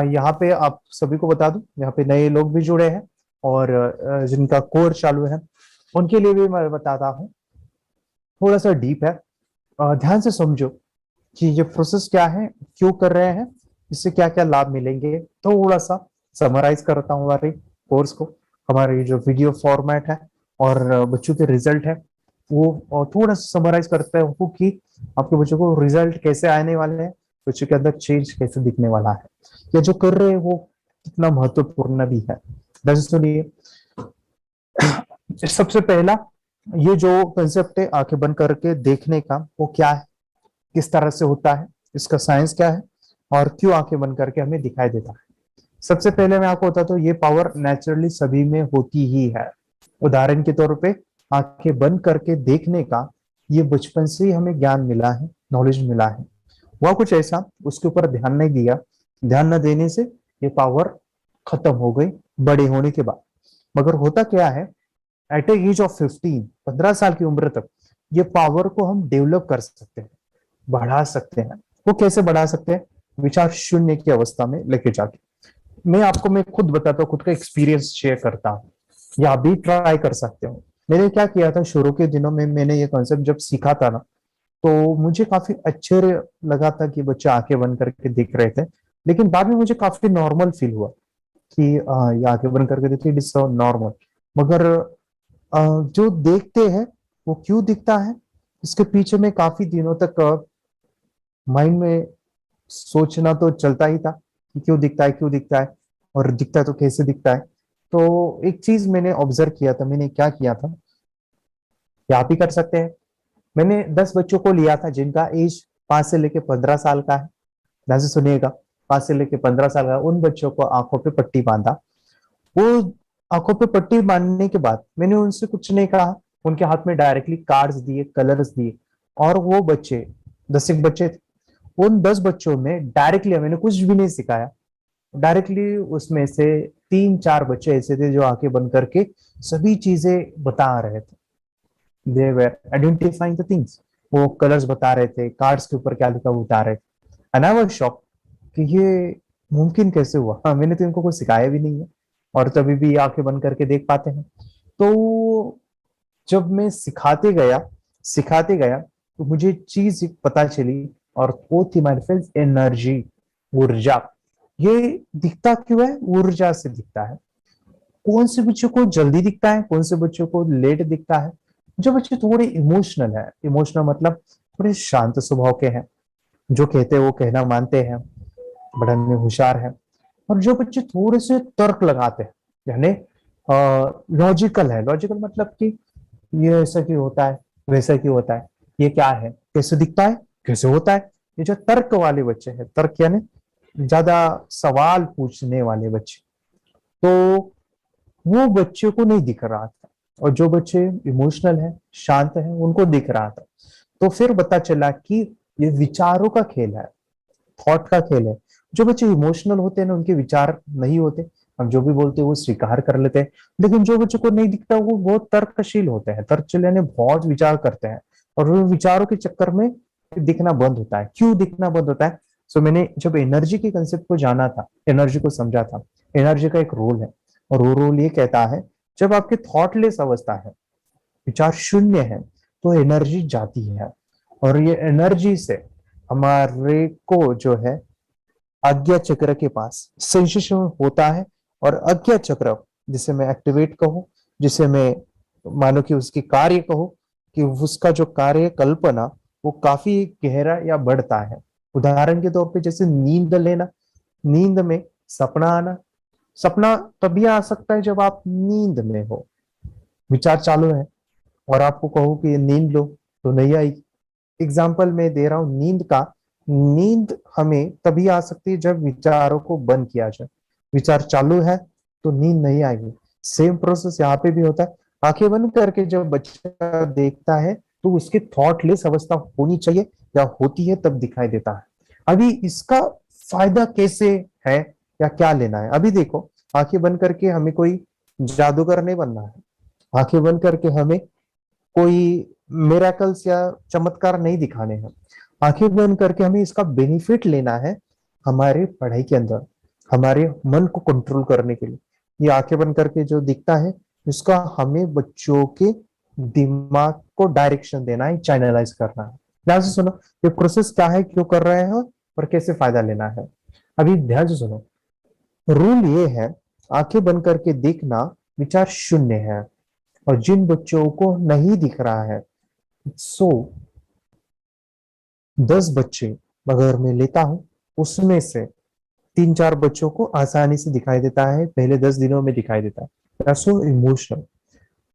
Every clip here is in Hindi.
यहाँ पे आप सभी को बता दूं, यहाँ पे नए लोग भी जुड़े हैं और जिनका कोर्स चालू है उनके लिए भी मैं बताता हूँ। थोड़ा सा डीप है, ध्यान से समझो कि ये प्रोसेस क्या है, क्यों कर रहे हैं, इससे क्या क्या लाभ मिलेंगे। थोड़ा सा समराइज करता हूँ हमारे कोर्स को, हमारे जो वीडियो फॉर्मेट है और बच्चों के रिजल्ट है वो, और थोड़ा सा समराइज करते हूँ कि आपके बच्चों को रिजल्ट कैसे आने वाले हैं, बच्चों के अंदर चेंज कैसे दिखने वाला है, या जो कर रहे हैं वो कितना महत्वपूर्ण भी है। जैसे सुनिए, सबसे पहला ये जो कंसेप्ट है आंखें बंद करके देखने का, वो क्या है, किस तरह से होता है, इसका साइंस क्या है और क्यों आंखें बंद करके हमें दिखाई देता है। सबसे पहले मैं आपको बताता हूँ, ये पावर नेचुरली सभी में होती ही है। उदाहरण के तौर पे आंखें बंद करके देखने का ये बचपन से ही हमें ज्ञान मिला है, नॉलेज मिला है। वह कुछ ऐसा उसके ऊपर ध्यान नहीं दिया, ध्यान न देने से ये पावर खत्म हो गई बड़े होने के बाद। मगर होता क्या है, एट एज ऑफ 15, 15 साल की उम्र तक ये पावर को हम डेवलप कर सकते हैं, बढ़ा सकते हैं। वो कैसे बढ़ा सकते हैं? विचार शून्य की अवस्था में लेके जाके। मैं खुद बताता हूँ, खुद का एक्सपीरियंस शेयर करता हूँ, या आप भी ट्राई कर सकते हो। मैंने क्या किया था, शुरू के दिनों में मैंने ये कॉन्सेप्ट जब सीखा था ना, तो मुझे काफी आश्चर्य लगा था कि बच्चे आंखें बंद करके देख रहे थे। लेकिन बाद में मुझे काफी नॉर्मल फील हुआ कि ये आंखें बंद करके देखिए, इट इज सो नॉर्मल। मगर जो देखते हैं वो क्यों दिखता है, इसके पीछे में काफी दिनों तक माइंड में सोचना तो चलता ही था कि क्यों दिखता है, क्यों दिखता है, और दिखता है तो कैसे दिखता है। तो एक चीज मैंने ऑब्जर्व किया था, मैंने क्या किया था, ये आप ही कर सकते हैं। मैंने 10 बच्चों को लिया था जिनका एज 5 से लेके 15 साल का है। ध्यान से सुनिएगा, 5 से लेके 15 साल का, उन बच्चों को आंखों पे पट्टी बांधा। वो आंखों पे पट्टी बांधने के बाद मैंने उनसे कुछ नहीं कहा, उनके हाथ में डायरेक्टली कार्ड्स दिए, कलर्स दिए, और वो बच्चे, 10 एक बच्चे थे, उन 10 बच्चों में डायरेक्टली मैंने कुछ भी नहीं सिखाया। डायरेक्टली उसमें से 3 4 बच्चे ऐसे थे जो आंखें बंद करके सभी चीजें बता रहे थे। They were identifying the things. वो कलर्स बता रहे थे, कार्ड्स के ऊपर क्या लिखा वो बता रहे थे। एंड आई वाज शॉक कि ये मुमकिन कैसे हुआ। हाँ, मैंने तो इनको कुछ सिखाया भी नहीं है और तभी भी आंखें बंद करके देख पाते हैं। तो जब मैं सिखाते गया तो मुझे चीज एक पता चली, और वो थी माय फ्रेंड्स एनर्जी, ऊर्जा। ये दिखता क्यों है? ऊर्जा से दिखता है। कौन से बच्चों को जल्दी दिखता है, कौन से बच्चों को लेट दिखता है? जो बच्चे थोड़े इमोशनल है, इमोशनल मतलब थोड़े शांत स्वभाव के हैं, जो कहते हैं वो कहना मानते हैं, बड़े में होशियार है। और जो बच्चे थोड़े से तर्क लगाते हैं, यानी लॉजिकल है, लॉजिकल मतलब कि ये ऐसा क्यों होता है, वैसा क्यों होता है, ये क्या है, कैसे दिखता है, कैसे होता है। ये जो तर्क वाले बच्चे हैं, तर्क यानी ज्यादा सवाल पूछने वाले बच्चे, तो वो बच्चे को नहीं दिख रहा था। और जो बच्चे इमोशनल है, शांत है, उनको दिख रहा था। तो फिर पता चला कि ये विचारों का खेल है, थॉट का खेल है। जो बच्चे इमोशनल होते हैं ना, उनके विचार नहीं होते, हम जो भी बोलते हैं वो स्वीकार कर लेते हैं। लेकिन जो बच्चों को नहीं दिखता वो बहुत तर्कशील होते हैं, तर्कशील यानी बहुत विचार करते हैं, और वो विचारों के चक्कर में दिखना बंद होता है। क्यों दिखना बंद होता है? सो मैंने जब एनर्जी के कंसेप्ट को जाना था, एनर्जी को समझा था, एनर्जी का एक रोल है, और वो रोल ये कहता है, जब आपकी थॉटलेस अवस्था है, विचार शून्य है, तो एनर्जी जाती है। और ये एनर्जी से हमारे को जो है आज्ञा चक्र के पास सेंसेशन होता है। और आज्ञा चक्र, जिसे मैं एक्टिवेट कहूं, जिसे मैं मानो कि उसकी कार्य कहूं, कि उसका जो कार्य कल्पना वो काफी गहरा या बढ़ता है। उदाहरण के तौर पे जैसे नींद लेना, नींद में सपना आना। सपना तभी आ सकता है जब आप नींद में हो, विचार चालू है, और आपको कहो कि ये नींद लो, तो नहीं आएगी। एग्जाम्पल मैं दे रहा हूँ नींद का। नींद हमें तभी आ सकती है जब विचारों को बंद किया जाए। विचार चालू है तो नींद नहीं आएगी। सेम प्रोसेस यहाँ पे भी होता है। आंखें बंद करके जब बच्चा देखता है तो उसकी थॉटलेस अवस्था होनी चाहिए, या होती है तब दिखाई देता है। अभी इसका फायदा कैसे है, या क्या लेना है, अभी देखो। आंखें बंद करके हमें कोई जादूगर नहीं बनना है। आंखें बंद करके हमें कोई मिराकल्स या चमत्कार नहीं दिखाने हैं। आंखें बंद करके हमें इसका बेनिफिट लेना है हमारे पढ़ाई के अंदर, हमारे मन को कंट्रोल करने के लिए। ये आंखें बंद करके जो दिखता है, इसका हमें बच्चों के दिमाग को डायरेक्शन देना है, चैनलाइज करना है। ध्यान से सुनो, ये प्रोसेस क्या है, क्यों कर रहे हैं और कैसे फायदा लेना है। अभी ध्यान से सुनो, रूल ये है, आंखें बंद करके देखना विचार शून्य है, और जिन बच्चों को नहीं दिख रहा है, सो 10 बच्चे अगर मैं लेता हूं, उसमें से 3-4 बच्चों को आसानी से दिखाई देता है, पहले 10 दिनों में दिखाई देता है, सो इमोशनल।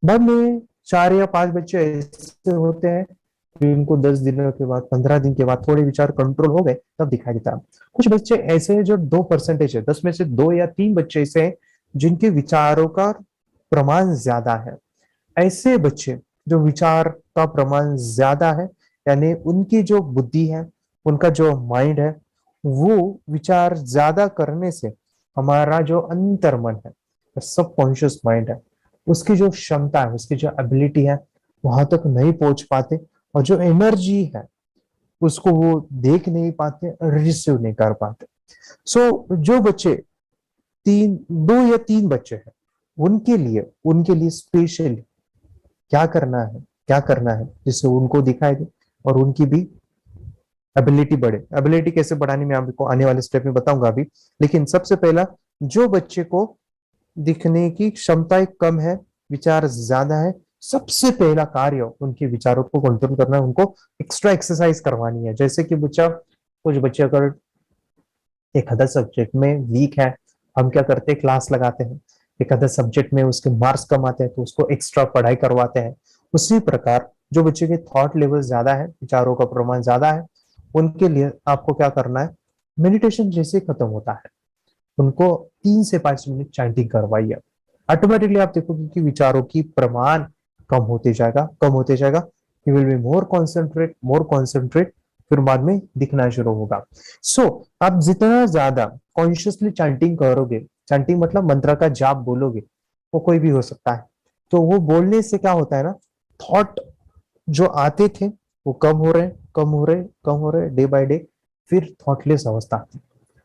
बाद में 4 या 5 बच्चे ऐसे होते हैं जिनको 10 दिनों के बाद, 15 दिन के बाद थोड़े विचार कंट्रोल हो गए, तब दिखाई देता है। कुछ बच्चे ऐसे हैं जो 2% है, 10 में से 2 या 3 बच्चे ऐसे हैं जिनके विचारों का प्रमाण ज्यादा है। ऐसे बच्चे जो विचार का प्रमाण ज्यादा है, यानी उनकी जो बुद्धि है, उनका जो माइंड है, वो विचार ज्यादा करने से हमारा जो अंतर्मन है, सबकॉन्शियस माइंड है, उसकी जो क्षमता है, उसकी जो एबिलिटी है, वहां तक नहीं पहुंच पाते, और जो एनर्जी है उसको वो देख नहीं पाते, रिसीव नहीं कर पाते। जो बच्चे 2 या 3 बच्चे हैं, उनके लिए स्पेशली क्या करना है जिससे उनको दिखाई दे और उनकी भी एबिलिटी बढ़े। एबिलिटी कैसे बढ़ानी मैं आपको आने वाले स्टेप में बताऊंगा अभी। लेकिन सबसे पहला, जो बच्चे को दिखने की क्षमता कम है, विचार ज्यादा है, सबसे पहला कार्य उनके विचारों को कंट्रोल करना है, उनको एक्स्ट्रा एक्सरसाइज करवानी है। जैसे कि कुछ बच्चे अगर एक आधा सब्जेक्ट में वीक है, हम क्या करते हैं, क्लास लगाते हैं। एक आधा सब्जेक्ट में उसके मार्क्स कम आते हैं तो उसको एक्स्ट्रा पढ़ाई करवाते हैं। उसी प्रकार जो बच्चे के थॉट लेवल ज्यादा है, विचारों का प्रमाण ज्यादा है, उनके लिए आपको क्या करना है, मेडिटेशन जैसे खत्म होता है, उनको 3 से 5 मिनट चैंटिंग करवाइए। ऑटोमेटिकली आप देखोगे कि विचारों की प्रमाण कम होते जाएगा। You will be more concentrate, फिर बाद में दिखना शुरू होगा। आप जितना ज्यादा कॉन्शियसली चैंटिंग करोगे, चैंटिंग मतलब मंत्र का जाप बोलोगे, वो कोई भी हो सकता है, तो वो बोलने से क्या होता है ना, थॉट जो आते थे वो कम हो रहे डे बाय डे, फिर थॉटलेस अवस्था आती है।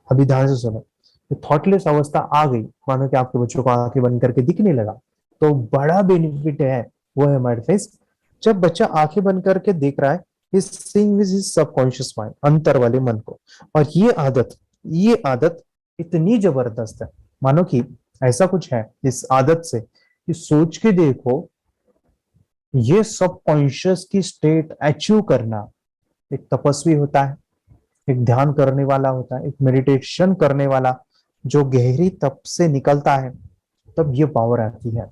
अभी ध्यान से सुनो, थॉटलेस अवस्था आ गई, मानो कि आपके बच्चों को आंखें बंद करके दिखने लगा, तो बड़ा बेनिफिट है, वो है हमारे फेस। जब बच्चा आंखें बंद करके देख रहा है, is seeing with his subconscious mind, अंतर वाले मन को। और ये आदत इतनी जबरदस्त है, मानो कि ऐसा कुछ है इस आदत से कि सोच के देखो, ये सबकॉन्शियस की स्टेट अचीव करना, एक तपस्वी होता है, एक ध्यान करने वाला होता है, एक मेडिटेशन करने वाला जो गहरी तप से निकलता है, तब ये पावर आती है।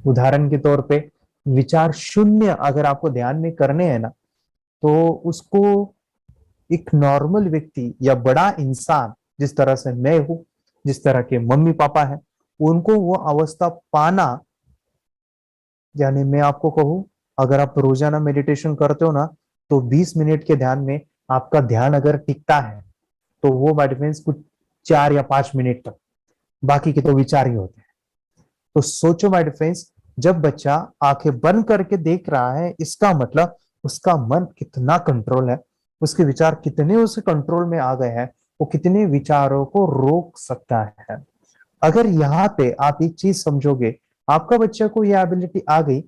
उदाहरण के तौर पे, विचार शून्य अगर आपको ध्यान में करने हैं ना, तो उसको एक नॉर्मल व्यक्ति या बड़ा इंसान, जिस तरह से मैं हूं, जिस तरह के मम्मी पापा है, उनको वो अवस्था पाना, यानी मैं आपको कहूं, अगर आप रोजाना मेडिटेशन करते हो ना, तो 20 मिनट के ध्यान में आपका ध्यान अगर टिकता है, तो वो बाय डिफरेंस कुछ 4 या 5 मिनट तक, बाकी के तो विचार ही होते हैं। तो सोचो बाय डिफरेंस, जब बच्चा आंखें बंद करके देख रहा है, इसका मतलब उसका मन कितना कंट्रोल है, उसके विचार कितने उसके कंट्रोल में आ गए हैं, वो कितने विचारों को रोक सकता है। अगर यहाँ पे आप एक चीज समझोगे, आपका बच्चा को यह एबिलिटी आ गई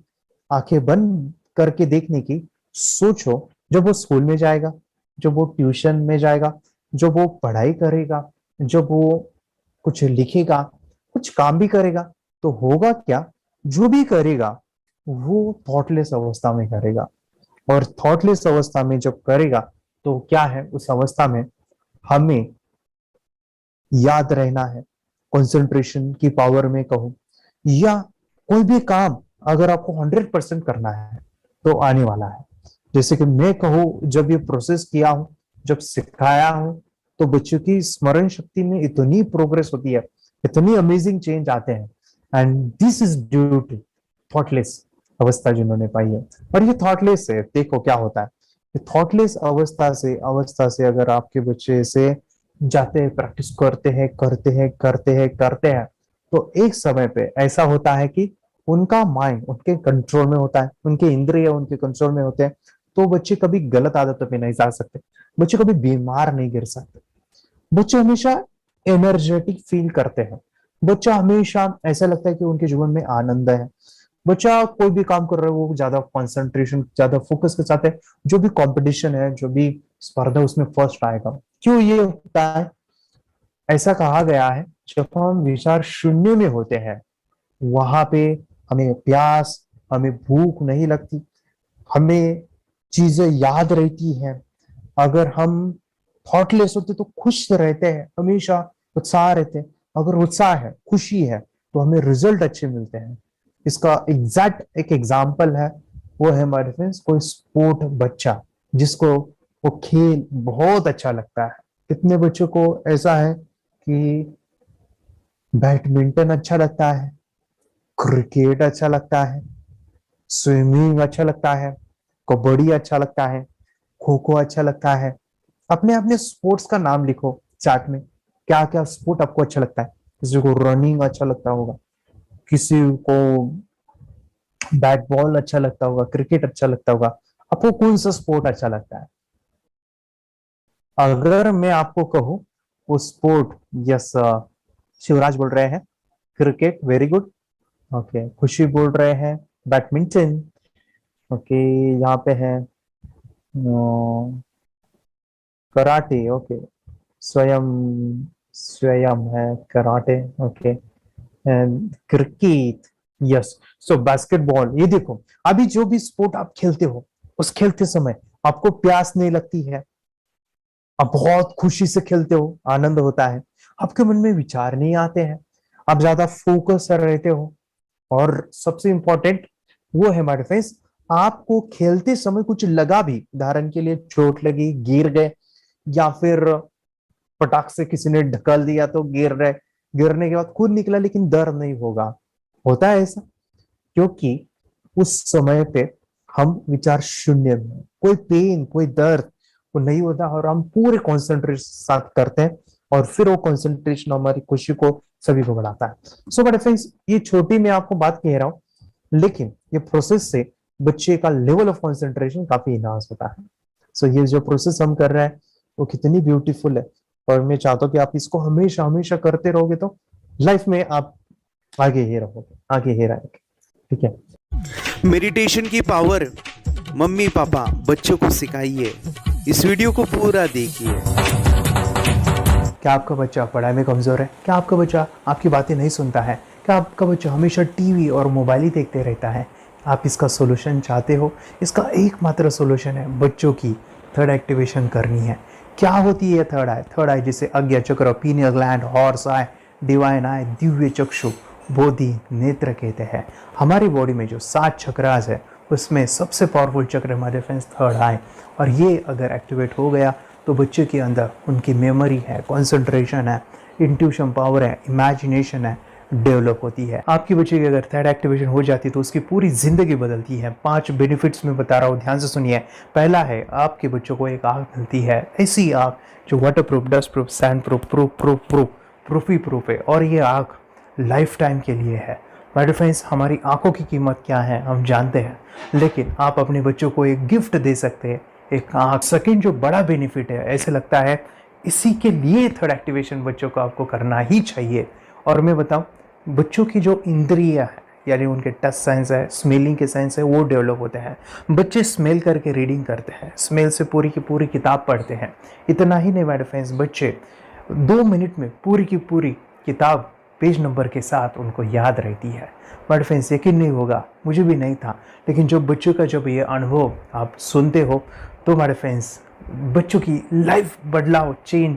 आंखें बंद करके देखने की, सोचो जब वो स्कूल में जाएगा, जब वो ट्यूशन में जाएगा, जब वो पढ़ाई करेगा, जब वो कुछ लिखेगा, कुछ काम भी करेगा, तो होगा क्या, जो भी करेगा वो थॉटलेस अवस्था में करेगा। और थॉटलेस अवस्था में जब करेगा, तो क्या है, उस अवस्था में हमें याद रहना है, कंसंट्रेशन की पावर में कहूं, या कोई भी काम अगर आपको 100% करना है, तो आने वाला है। जैसे कि मैं कहूँ, जब ये प्रोसेस किया हूं, जब सिखाया हूं, तो बच्चों की स्मरण शक्ति में इतनी प्रोग्रेस होती है, इतनी अमेजिंग चेंज आते हैं। And this is due to thoughtless अवस्था जिन्होंने पाई है। और ये थॉटलेस है, देखो क्या होता है, थॉटलेस अवस्था से अगर आपके बच्चे से जाते हैं, प्रैक्टिस करते हैं, तो एक समय पे ऐसा होता है कि उनका माइंड उनके कंट्रोल में होता है, उनके इंद्रिय उनके कंट्रोल में होते हैं, तो बच्चे कभी गलत आदतों पे नहीं जा सकते, बच्चे कभी बीमार नहीं गिर सकते। बच्चे हमेशा एनर्जेटिक फील करते हैं। बच्चा हमेशा ऐसा लगता है कि उनके जीवन में आनंद है। बच्चा कोई भी काम कर रहा है वो ज्यादा कंसंट्रेशन, ज्यादा फोकस के साथ है। जो भी कंपटीशन है, जो भी स्पर्धा, उसमें फर्स्ट आएगा। क्यों ये होता है? ऐसा कहा गया है, जब हम विचार शून्य में होते हैं वहां पे हमें प्यास, हमें भूख नहीं लगती, हमें चीजें याद रहती हैं। अगर हम थॉटलेस होते तो खुश रहते हैं, हमेशा उत्साह रहते हैं। अगर उत्साह है, खुशी है, तो हमें रिजल्ट अच्छे मिलते हैं। इसका एग्जैक्ट एक एग्जाम्पल है, वो है हमारे फ्रेंड्स कोई स्पोर्ट बच्चा जिसको वो खेल बहुत अच्छा लगता है। कितने बच्चों को ऐसा है कि बैडमिंटन अच्छा लगता है, क्रिकेट अच्छा लगता है, स्विमिंग अच्छा लगता है, कबड्डी अच्छा लगता है, खो खो अच्छा लगता है। अपने अपने स्पोर्ट्स का नाम लिखो चार्ट में, क्या क्या स्पोर्ट आपको अच्छा लगता है। किसी को रनिंग अच्छा लगता होगा, किसी को बैट बॉल अच्छा लगता होगा, क्रिकेट अच्छा लगता होगा। आपको कौन सा स्पोर्ट अच्छा लगता है? अगर मैं आपको कहूँ वो स्पोर्ट, यस, शिवराज बोल रहे हैं क्रिकेट, वेरी गुड। ओके, खुशी बोल रहे हैं बैडमिंटन। ओके, यहाँ पे है कराटे। ओके, स्वयं, स्वयं है karate. Okay, and cricket, yes. So basketball. ये देखो, अभी जो भी स्पोर्ट आप खेलते हो, उस खेलते समय आपको प्यास नहीं लगती है, आप बहुत खुशी से खेलते हो, आनंद होता है, आपके मन में विचार नहीं आते हैं, आप ज्यादा फोकस रहते हो। और सबसे इंपॉर्टेंट वो है हमारे फ्रेंड्स, आपको खेलते समय कुछ लगा भी, उदाहरण के लिए चोट लगी, गिर गए, या फिर पटाख से किसी ने ढकल दिया तो गिर रहे, गिरने के बाद खून निकला लेकिन दर्द नहीं होगा। होता है ऐसा क्योंकि उस समय पे हम विचार शून्य में, कोई पेन, कोई दर्द वो नहीं होता, और हम पूरे कॉन्सेंट्रेशन साथ करते हैं, और फिर वो कॉन्सेंट्रेशन हमारी खुशी को, सभी को बढ़ाता है। सो बट फ्रेंड्स, ये छोटी मैं आपको बात कह रहा हूँ, लेकिन ये प्रोसेस से बच्चे का लेवल ऑफ कॉन्सेंट्रेशन काफी इनहांस होता है। सो ये जो प्रोसेस हम कर रहे हैं वो कितनी ब्यूटीफुल है, और मैं चाहता हूँ कि आप इसको हमेशा हमेशा करते रहोगे तो लाइफ में आप आगे ही रहोगे, आगे ही रहेंगे। ठीक है। मेडिटेशन की पावर मम्मी पापा बच्चों को सिखाइए। इस वीडियो को पूरा देखिए। क्या आपका बच्चा पढ़ाई में कमजोर है? क्या आपका बच्चा आपकी बातें नहीं सुनता है? क्या आपका बच्चा हमेशा टीवी और मोबाइल ही देखते रहता है? आप इसका सोल्यूशन चाहते हो? इसका एकमात्र सोल्यूशन है बच्चों की थर्ड एक्टिवेशन करनी है। क्या होती है थर्ड आई? थर्ड आई जिसे आज्ञा चक्र, pineal gland, Horus eye, divine eye, दिव्य चक्षु, बोधि नेत्र कहते हैं। हमारी बॉडी में जो 7 चक्रास है उसमें सबसे पावरफुल चक्र हमारे फ्रेंड्स थर्ड आई, और ये अगर एक्टिवेट हो गया तो बच्चे के अंदर उनकी मेमोरी है, कंसंट्रेशन है, इंट्यूशन पावर है, इमेजिनेशन है, डेवलप होती है। आपकी बच्चे की अगर थर्ड एक्टिवेशन हो जाती है तो उसकी पूरी जिंदगी बदलती है। 5 बेनिफिट्स में बता रहा हूँ, ध्यान से सुनिए। पहला है, आपके बच्चों को एक आँख मिलती है, ऐसी आँख जो water proof, dust proof, sand proof, proof ही प्रूफ है, और ये आँख लाइफ टाइम के लिए है। माय डियर फ्रेंड्स, हमारी आंखों की कीमत क्या है हम जानते हैं, लेकिन आप अपने बच्चों को एक गिफ्ट दे सकते हैं, एक आंख। सेकंड जो बड़ा बेनिफिट है, ऐसे लगता है इसी के लिए थर्ड एक्टिवेशन बच्चों को आपको करना ही चाहिए। और मैं बताऊं, बच्चों की जो इंद्रियां है, यानी उनके टच सेंस है, स्मेलिंग के सेंस है, वो डेवलप होते हैं। बच्चे स्मेल करके रीडिंग करते हैं, स्मेल से पूरी की पूरी किताब पढ़ते हैं। इतना ही नहीं माय डियर फ्रेंड्स, बच्चे 2 मिनट में पूरी की पूरी किताब पेज नंबर के साथ उनको याद रहती है। बट फ्रेंड्स, यकीन नहीं होगा, मुझे भी नहीं था, लेकिन जब बच्चों का जब ये अनुभव आप सुनते हो तो हमारे फ्रेंड्स बच्चों की लाइफ बदलाव, चेंज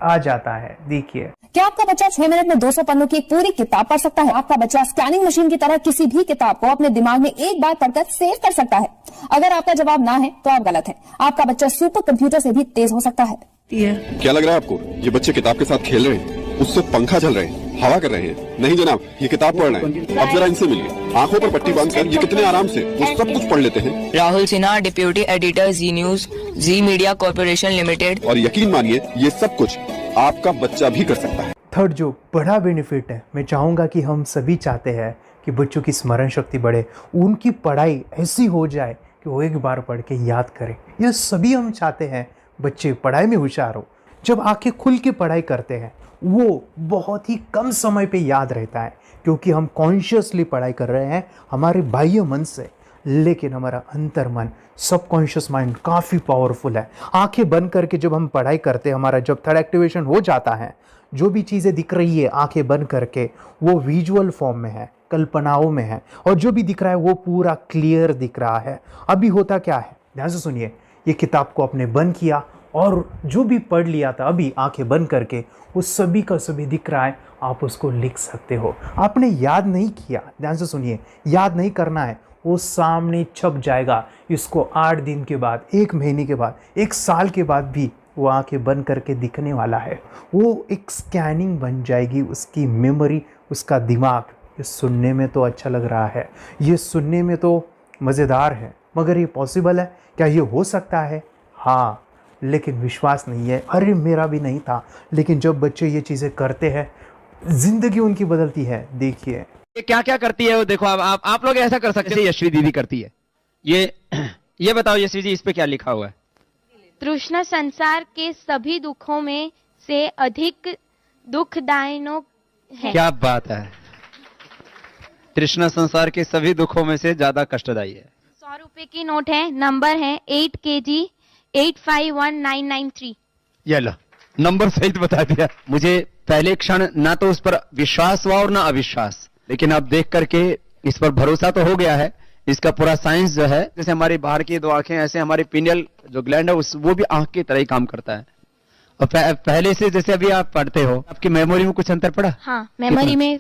आ जाता है। देखिए, क्या आपका बच्चा 6 मिनट में 200 पन्नों की एक पूरी किताब पढ़ सकता है? आपका बच्चा स्कैनिंग मशीन की तरह किसी भी किताब को अपने दिमाग में एक बार पढ़कर सेव कर सकता है? अगर आपका जवाब ना है तो आप गलत हैं। आपका बच्चा सुपर कंप्यूटर से भी तेज हो सकता है। क्या लग रहा है आपको ये बच्चे किताब के साथ खेल रहे हैं, उससे पंखा चल रहे हैं, हवा कर रहे हैं? नहीं जनाब, ये किताब पढ़ रहे हैं। अब जरा इनसे मिलिए, आंखों पर पट्टी बांधकर ये कितने आराम से वो सब कुछ पढ़ लेते हैं। राहुल सिन्हा, डिप्यूटी एडिटर, जी न्यूज, जी मीडिया कॉर्पोरेशन लिमिटेड। और यकीन मानिए ये सब कुछ आपका बच्चा भी कर सकता है। थर्ड जो बड़ा बेनिफिट है, मैं चाहूँगा कि हम सभी चाहते हैं कि बच्चों की स्मरण शक्ति बढ़े, उनकी पढ़ाई ऐसी हो जाए कि वो एक बार पढ़ के याद करें। यह सभी हम चाहते हैं, बच्चे पढ़ाई में होशियार हो। जब आंखें खुल के पढ़ाई करते हैं वो बहुत ही कम समय पे याद रहता है, क्योंकि हम कॉन्शियसली पढ़ाई कर रहे हैं हमारे बाह्य मन से, लेकिन हमारा अंतर मन, सबकॉन्शियस माइंड काफ़ी पावरफुल है। आंखें बंद करके जब हम पढ़ाई करते हैं, हमारा जब थर्ड एक्टिवेशन हो जाता है, जो भी चीज़ें दिख रही है आंखें बंद करके वो विजुअल फॉर्म में है, कल्पनाओं में है, और जो भी दिख रहा है वो पूरा क्लियर दिख रहा है। अभी होता क्या है, ध्यान से सुनिए, ये किताब को आपने बंद किया और जो भी पढ़ लिया था अभी आंखें बंद करके वो सभी का सभी दिख रहा है, आप उसको लिख सकते हो। आपने याद नहीं किया, ध्यान से सुनिए, याद नहीं करना है, वो सामने छप जाएगा। इसको 8 दिन के बाद, 1 महीने के बाद, 1 साल के बाद भी वो आंखें बंद करके दिखने वाला है। वो एक स्कैनिंग बन जाएगी, उसकी मेमोरी, उसका दिमाग। ये सुनने में तो अच्छा लग रहा है, ये सुनने में तो मज़ेदार है, मगर ये पॉसिबल है क्या? ये हो सकता है, हाँ, लेकिन विश्वास नहीं है। अरे मेरा भी नहीं था, लेकिन जब बच्चे ये चीज़ें करते हैं जिंदगी उनकी बदलती है। देखिए ये क्या क्या करती है वो देखो। आप लोग ऐसा कर सकते हैं, यशवी दीदी करती है। ये बताओ यशवी जी, इस पे क्या लिखा हुआ है? तृष्णा संसार के सभी दुखों में से अधिक दुखदायक है। क्या बात है, तृष्णा संसार के सभी दुखों में से ज्यादा कष्टदायी है। 100 रुपए की नोट है, नंबर है 8 kg 851993। ये लो, नंबर सहित बता दिया। मुझे पहले क्षण ना तो उस पर विश्वास हुआ और ना अविश्वास, लेकिन अब देख करके इस पर भरोसा तो हो गया है। इसका पूरा साइंस जो है, जैसे हमारी बाहर की 2 आंखें, ऐसे हमारी पिनियल जो ग्लैंड है वो भी आंख की तरह ही काम करता है। और पहले से जैसे अभी आप पढ़ते हो, आपकी मेमोरी में कुछ अंतर पड़ा? हाँ, मेमोरी में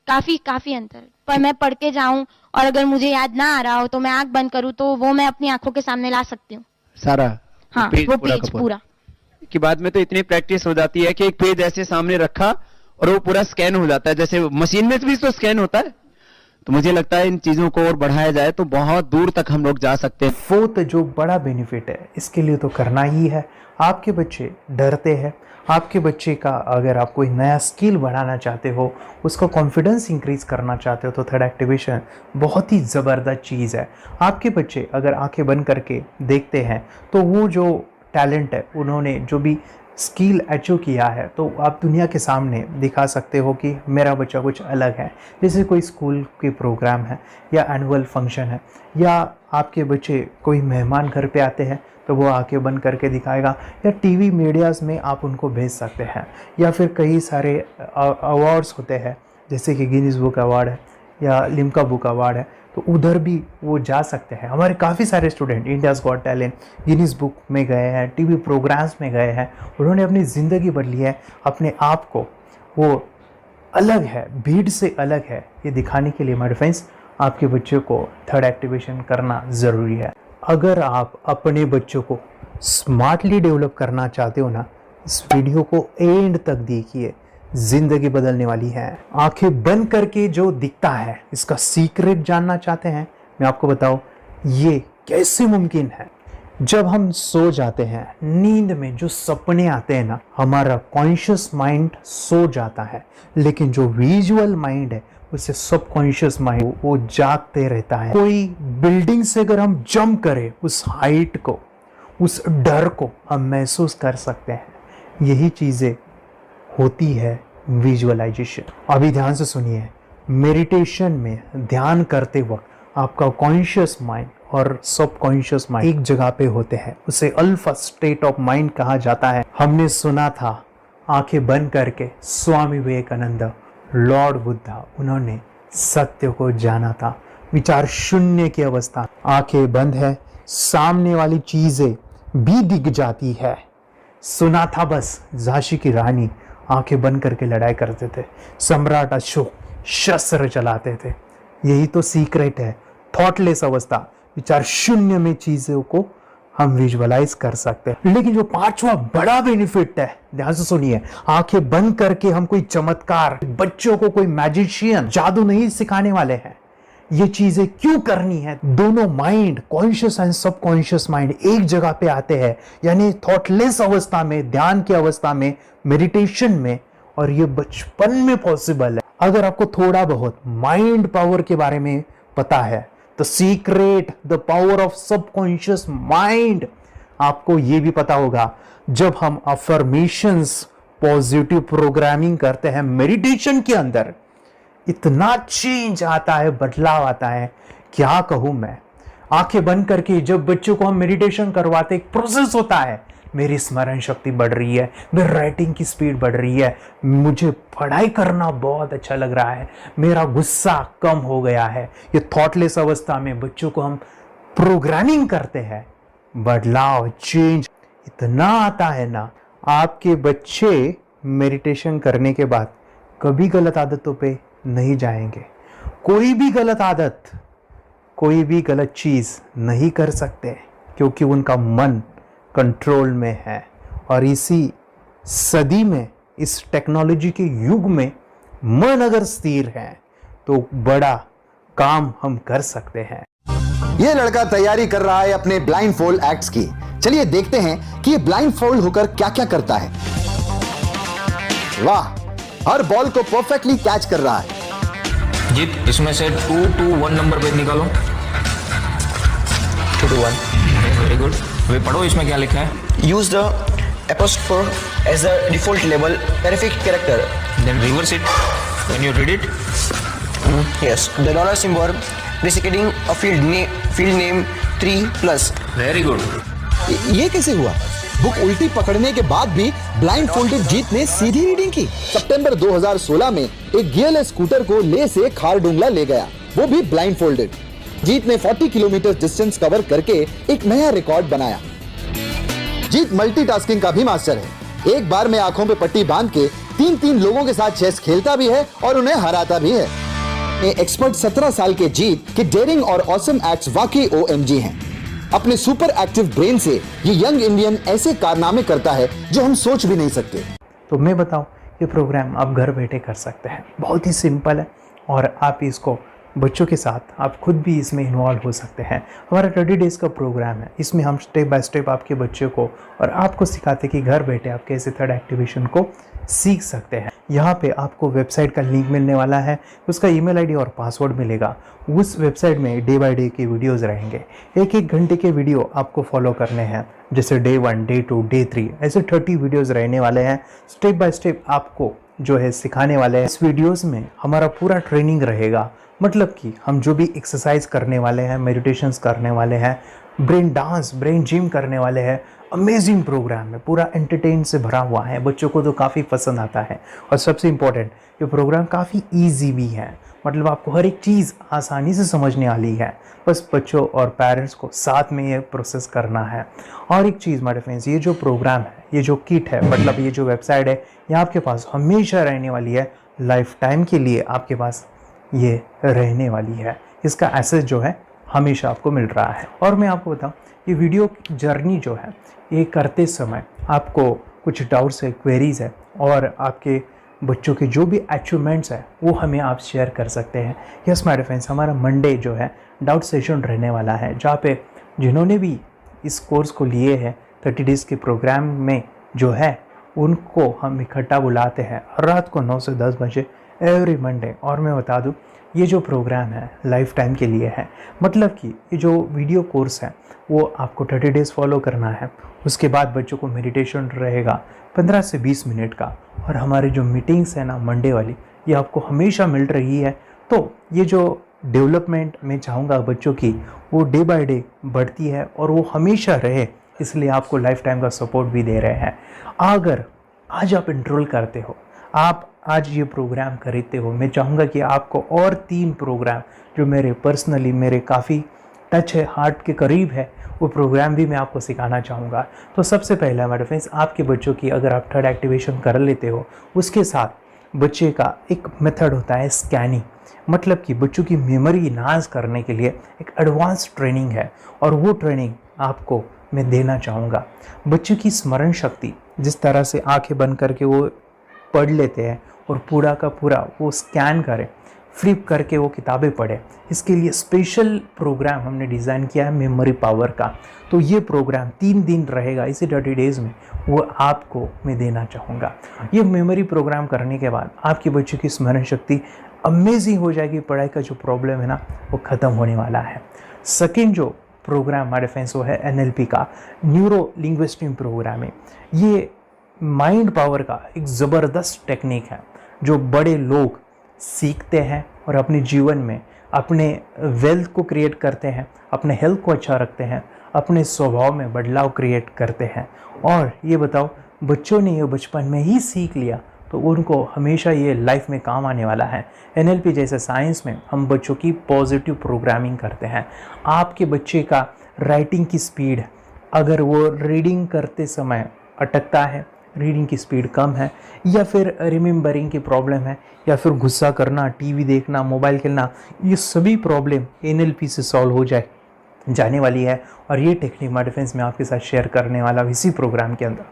काफी अंतर। पर मैं पढ़ के जाऊं और अगर मुझे याद ना आ रहा हो तो मैं आंख बंद करूं तो वो मैं अपनी आंखों के सामने ला सकती हूँ सारा। हाँ, वो पेज पूरा कि बाद में तो इतनी प्रैक्टिस हो जाती है कि एक पेज ऐसे सामने रखा और वो पूरा स्कैन हो जाता है, जैसे मशीन में भी तो स्कैन होता है। तो मुझे लगता है इन चीजों को और बढ़ाया जाए तो बहुत दूर तक हम लोग जा सकते हैं। फोर्थ जो बड़ा बेनिफिट है, इसके लिए तो करना ही है। आपके बच्चे डरते हैं, आपके बच्चे का अगर आप कोई नया स्किल बढ़ाना चाहते हो, उसका कॉन्फिडेंस इंक्रीज करना चाहते हो, तो थर्ड एक्टिवेशन बहुत ही ज़बरदस्त चीज़ है। आपके बच्चे अगर आंखें बंद करके देखते हैं तो वो जो टैलेंट है, उन्होंने जो भी स्किल अचीव किया है, तो आप दुनिया के सामने दिखा सकते हो कि मेरा बच्चा कुछ अलग है। जैसे कोई स्कूल के प्रोग्राम है या एनुअल फंक्शन है, या आपके बच्चे कोई मेहमान घर पे आते हैं तो वो आंखें बंद करके दिखाएगा, या टीवी मीडियाज़ में आप उनको भेज सकते हैं, या फिर कई सारे अवार्ड्स होते हैं जैसे कि गिनीज बुक अवार्ड है या लिम्का बुक अवार्ड है, तो उधर भी वो जा सकते हैं। हमारे काफ़ी सारे student India's got talent, Guinness book में गए हैं, टीवी प्रोग्राम्स में गए हैं, उन्होंने अपनी ज़िंदगी बदली है, अपने आप को वो अलग है, भीड़ से अलग है, ये दिखाने के लिए मेरे फ्रेंड्स आपके बच्चों को थर्ड एक्टिवेशन करना ज़रूरी है। अगर आप अपने बच्चों को स्मार्टली डेवलप करना चाहते हो ना, इस वीडियो को एंड तक देखिए, जिंदगी बदलने वाली है। आंखें बंद करके जो दिखता है, इसका सीक्रेट जानना चाहते हैं, मैं आपको बताऊं ये कैसे मुमकिन है। जब हम सो जाते हैं, नींद में जो सपने आते हैं ना, हमारा कॉन्शियस माइंड सो जाता है, लेकिन जो विजुअल माइंड है उससे सबकॉन्शियस माइंड वो जागते रहता है। कोई बिल्डिंग से अगर हम जंप करें, उस हाइट को, उस डर को हम महसूस कर सकते हैं। यही चीज़ें होती है विजुअलाइजेशन। अभी ध्यान से सुनिए, मेडिटेशन में ध्यान करते वक्त आपका कॉन्शियस माइंड और सबकॉन्शियस माइंड एक जगह पे होते हैं, उसे अल्फा स्टेट ऑफ माइंड कहा जाता है। हमने सुना था आंखें बंद करके स्वामी विवेकानंद, लॉर्ड बुद्धा, उन्होंने सत्य को जाना था। विचार शून्य की अवस्था, आंखें बंद है, सामने वाली चीजें भी दिख जाती है। सुना था बस, झांसी की रानी आंखें बंद करके लड़ाई करते थे, सम्राट अशोक शस्त्र चलाते थे। यही तो सीक्रेट है, थॉटलेस अवस्था, विचार शून्य में चीजों को हम विजुअलाइज कर सकते हैं। लेकिन जो 5वां बड़ा बेनिफिट है, ध्यान से सुनिए, आंखें बंद करके हम कोई चमत्कार, बच्चों को कोई मैजिशियन जादू नहीं सिखाने वाले हैं। ये चीजें क्यों करनी है? दोनों mind, conscious and subconscious mind एक जगह पे आते हैं, यानी थॉटलेस अवस्था में, ध्यान की अवस्था में, मेडिटेशन में, और ये बचपन में पॉसिबल है। अगर आपको थोड़ा बहुत माइंड पावर के बारे में पता है, the secret, the power of subconscious mind, आपको ये भी पता होगा जब हम अफर्मेशंस पॉजिटिव प्रोग्रामिंग करते हैं मेडिटेशन के अंदर, इतना चेंज आता है, बदलाव आता है, क्या कहूं मैं। आंखें बंद करके जब बच्चों को हम मेडिटेशन करवाते, एक प्रोसेस होता है, मेरी स्मरण शक्ति बढ़ रही है, मेरी राइटिंग की स्पीड बढ़ रही है, मुझे पढ़ाई करना बहुत अच्छा लग रहा है, मेरा गुस्सा कम हो गया है। ये थॉटलेस अवस्था में बच्चों को हम प्रोग्रामिंग करते हैं, बदलाव, चेंज इतना आता है ना। आपके बच्चे मेडिटेशन करने के बाद कभी गलत आदतों पे नहीं जाएंगे, कोई भी गलत आदत, कोई भी गलत चीज नहीं कर सकते, क्योंकि उनका मन कंट्रोल में है। और इसी सदी में, इस टेक्नोलॉजी के युग में मन अगर स्थिर है तो बड़ा काम हम कर सकते हैं। ये लड़का तैयारी कर रहा है अपने ब्लाइंड फोल्ड एक्ट्स की। चलिए देखते हैं कि ये ब्लाइंड फोल्ड होकर क्या क्या करता है। वाह, हर बॉल को परफेक्टली कैच कर रहा है। जीत, इसमें से 2 to 1 नंबर पेज निकालो। 2 to 1, वेरी गुड। वे पढ़ो, इसमें क्या लिखा है। Use the apostrophe as a default label terrific character. Then reverse it when you read it. Yes, the dollar symbol preceding a field name 3+. Very good. ये कैसे हुआ? बुक उल्टी पकड़ने के बाद भी ब्लाइंड फोल्डेड जीत ने सीधी रीडिंग की। सितंबर 2016 में एक गियरलेस स्कूटर को ले से खारडुंगला ले गया, वो भी ब्लाइंड फोल्डेड। जीत ने 40 किलोमीटर डिस्टेंस कवर करके एक नया रिकॉर्ड बनाया। जीत मल्टीटास्किंग का भी मास्टर है। एक बार में आंखों पे पट्टी बांध के 3-3 लोगों के साथ चेस खेलता भी है और उन्हें हराता भी है। एक्सपर्ट 17 साल के जीत के डेयरिंग और ऑसम एक्ट्स वाकई OMG हैं। अपने सुपर एक्टिव ब्रेन से ये यंग इंडियन ऐसे कारनामे करता है जो हम सोच भी नहीं सकते। तो मैं बताऊं, ये प्रोग्राम आप घर बैठे कर सकते हैं, बहुत ही सिंपल है, और आप इसको बच्चों के साथ आप खुद भी इसमें इन्वॉल्व हो सकते हैं। हमारा 30 डेज़ का प्रोग्राम है, इसमें हम स्टेप बाय स्टेप आपके बच्चे को और आपको सिखाते कि घर बैठे आप कैसे थर्ड एक्टिवेशन को सीख सकते हैं। यहाँ पे आपको वेबसाइट का लिंक मिलने वाला है, उसका ईमेल आईडी और पासवर्ड मिलेगा। उस वेबसाइट में डे बाय डे के वीडियोस रहेंगे, 1-1 घंटे के वीडियो आपको फॉलो करने हैं, जैसे डे 1, डे 2, डे 3, ऐसे 30 वीडियोस रहने वाले हैं। स्टेप बाय स्टेप आपको जो है सिखाने वाले हैं। इस वीडियोस में हमारा पूरा ट्रेनिंग रहेगा, मतलब कि हम जो भी एक्सरसाइज करने वाले हैं, मेडिटेशंस करने वाले हैं, ब्रेन डांस, ब्रेन जिम करने वाले हैं। अमेजिंग प्रोग्राम है, पूरा एंटरटेन से भरा हुआ है, बच्चों को तो काफ़ी पसंद आता है। और सबसे इम्पोर्टेंट, ये प्रोग्राम काफ़ी ईजी भी है, मतलब आपको हर एक चीज़ आसानी से समझने वाली है। बस बच्चों और पेरेंट्स को साथ में ये प्रोसेस करना है। और एक चीज़ माय फ्रेंड्स, ये जो प्रोग्राम है, ये जो किट है, मतलब ये जो वेबसाइट है, ये आपके पास हमेशा रहने वाली है, लाइफ टाइम के लिए आपके पास ये रहने वाली है। इसका एक्सेस जो है हमेशा आपको मिल रहा है। और मैं आपको बताऊं, ये वीडियो जर्नी जो है, ये करते समय आपको कुछ डाउट्स है, क्वेरीज है, और आपके बच्चों के जो भी अचीवमेंट्स है वो हमें आप शेयर कर सकते हैं। यस माय फ्रेंड्स, हमारा मंडे जो है डाउट सेशन रहने वाला है, जहाँ पे जिन्होंने भी इस कोर्स को लिए हैं 30 डेज़ के प्रोग्राम में जो है, उनको हम इकट्ठा बुलाते हैं रात को 9 से 10 बजे एवरी मंडे। और मैं बता दूं, ये जो प्रोग्राम है लाइफ टाइम के लिए है, मतलब कि ये जो वीडियो कोर्स है वो आपको 30 डेज़ फॉलो करना है। उसके बाद बच्चों को मेडिटेशन रहेगा 15 से 20 मिनट का, और हमारी जो मीटिंग्स है ना मंडे वाली, ये आपको हमेशा मिल रही है। तो ये जो डेवलपमेंट मैं चाहूँगा बच्चों की, वो डे बाय डे बढ़ती है और वो हमेशा रहे, इसलिए आपको लाइफ टाइम का सपोर्ट भी दे रहे हैं। अगर आज आप एनरोल करते हो, आप आज ये प्रोग्राम खरीदते हो, मैं चाहूँगा कि आपको और 3 प्रोग्राम जो मेरे पर्सनली मेरे काफ़ी टच है, हार्ट के करीब है, वो प्रोग्राम भी मैं आपको सिखाना चाहूँगा। तो सबसे पहला मेरे फ्रेंड्स, आपके बच्चों की अगर आप थर्ड एक्टिवेशन कर लेते हो, उसके साथ बच्चे का एक मेथड होता है स्कैनिंग, मतलब कि बच्चों की मेमोरी इन्हांस करने के लिए एक एडवांस ट्रेनिंग है, और वो ट्रेनिंग आपको मैं देना चाहूँगा। बच्चों की स्मरण शक्ति, जिस तरह से आंखें बंद करके वो पढ़ लेते हैं और पूरा का पूरा वो स्कैन करें, फ्लिप करके वो किताबें पढ़े, इसके लिए स्पेशल प्रोग्राम हमने डिज़ाइन किया है मेमोरी पावर का। तो ये प्रोग्राम 3 दिन रहेगा, इसी 30 डेज़ में वो आपको मैं देना चाहूँगा। ये मेमोरी प्रोग्राम करने के बाद आपके बच्चों की स्मरण शक्ति अमेजिंग हो जाएगी, पढ़ाई का जो प्रॉब्लम है ना वो ख़त्म होने वाला है। सेकेंड जो प्रोग्राम हमारे फ्रेंड्स वो है NLP का, न्यूरो लिंग्विस्टिक प्रोग्राम है। ये माइंड पावर का एक ज़बरदस्त टेक्निक है जो बड़े लोग सीखते हैं और अपने जीवन में अपने वेल्थ को क्रिएट करते हैं, अपने हेल्थ को अच्छा रखते हैं, अपने स्वभाव में बदलाव क्रिएट करते हैं। और ये बताओ, बच्चों ने ये बचपन में ही सीख लिया तो उनको हमेशा ये लाइफ में काम आने वाला है। NLP जैसे साइंस में हम बच्चों की पॉजिटिव प्रोग्रामिंग करते हैं। आपके बच्चे का राइटिंग की स्पीड, अगर वो रीडिंग करते समय अटकता है, रीडिंग की स्पीड कम है, या फिर रिमेंबरिंग की प्रॉब्लम है, या फिर गुस्सा करना, टीवी देखना, मोबाइल खेलना, ये सभी प्रॉब्लम NLP से सॉल्व हो जाने वाली है। और ये टेक्निक माय डिफेंस में आपके साथ शेयर करने वाला इसी प्रोग्राम के अंदर।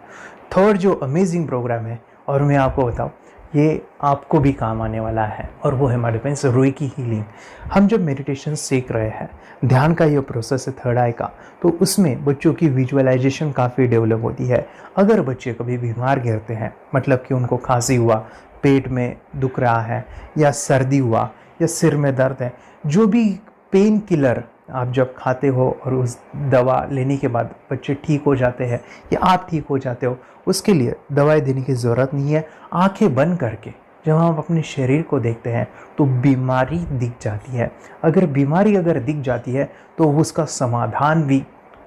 थर्ड जो अमेजिंग प्रोग्राम है, और मैं आपको बताऊं, ये आपको भी काम आने वाला है, और वो है माय डिफेंस रेकी हीलिंग। हम जब मेडिटेशन सीख रहे हैं, ध्यान का ये प्रोसेस है थर्ड आई का, तो उसमें बच्चों की विजुअलाइजेशन काफ़ी डेवलप होती है। अगर बच्चे कभी बीमार गिरते हैं, मतलब कि उनको खांसी हुआ, पेट में दुख रहा है, या सर्दी हुआ, या सिर में दर्द है, जो भी पेन किलर आप जब खाते हो और उस दवा लेने के बाद बच्चे ठीक हो जाते हैं या आप ठीक हो जाते हो, उसके लिए दवाई देने की ज़रूरत नहीं है। आंखें बंद करके जब हम अपने शरीर को देखते हैं तो बीमारी दिख जाती है। अगर बीमारी दिख जाती है तो उसका समाधान भी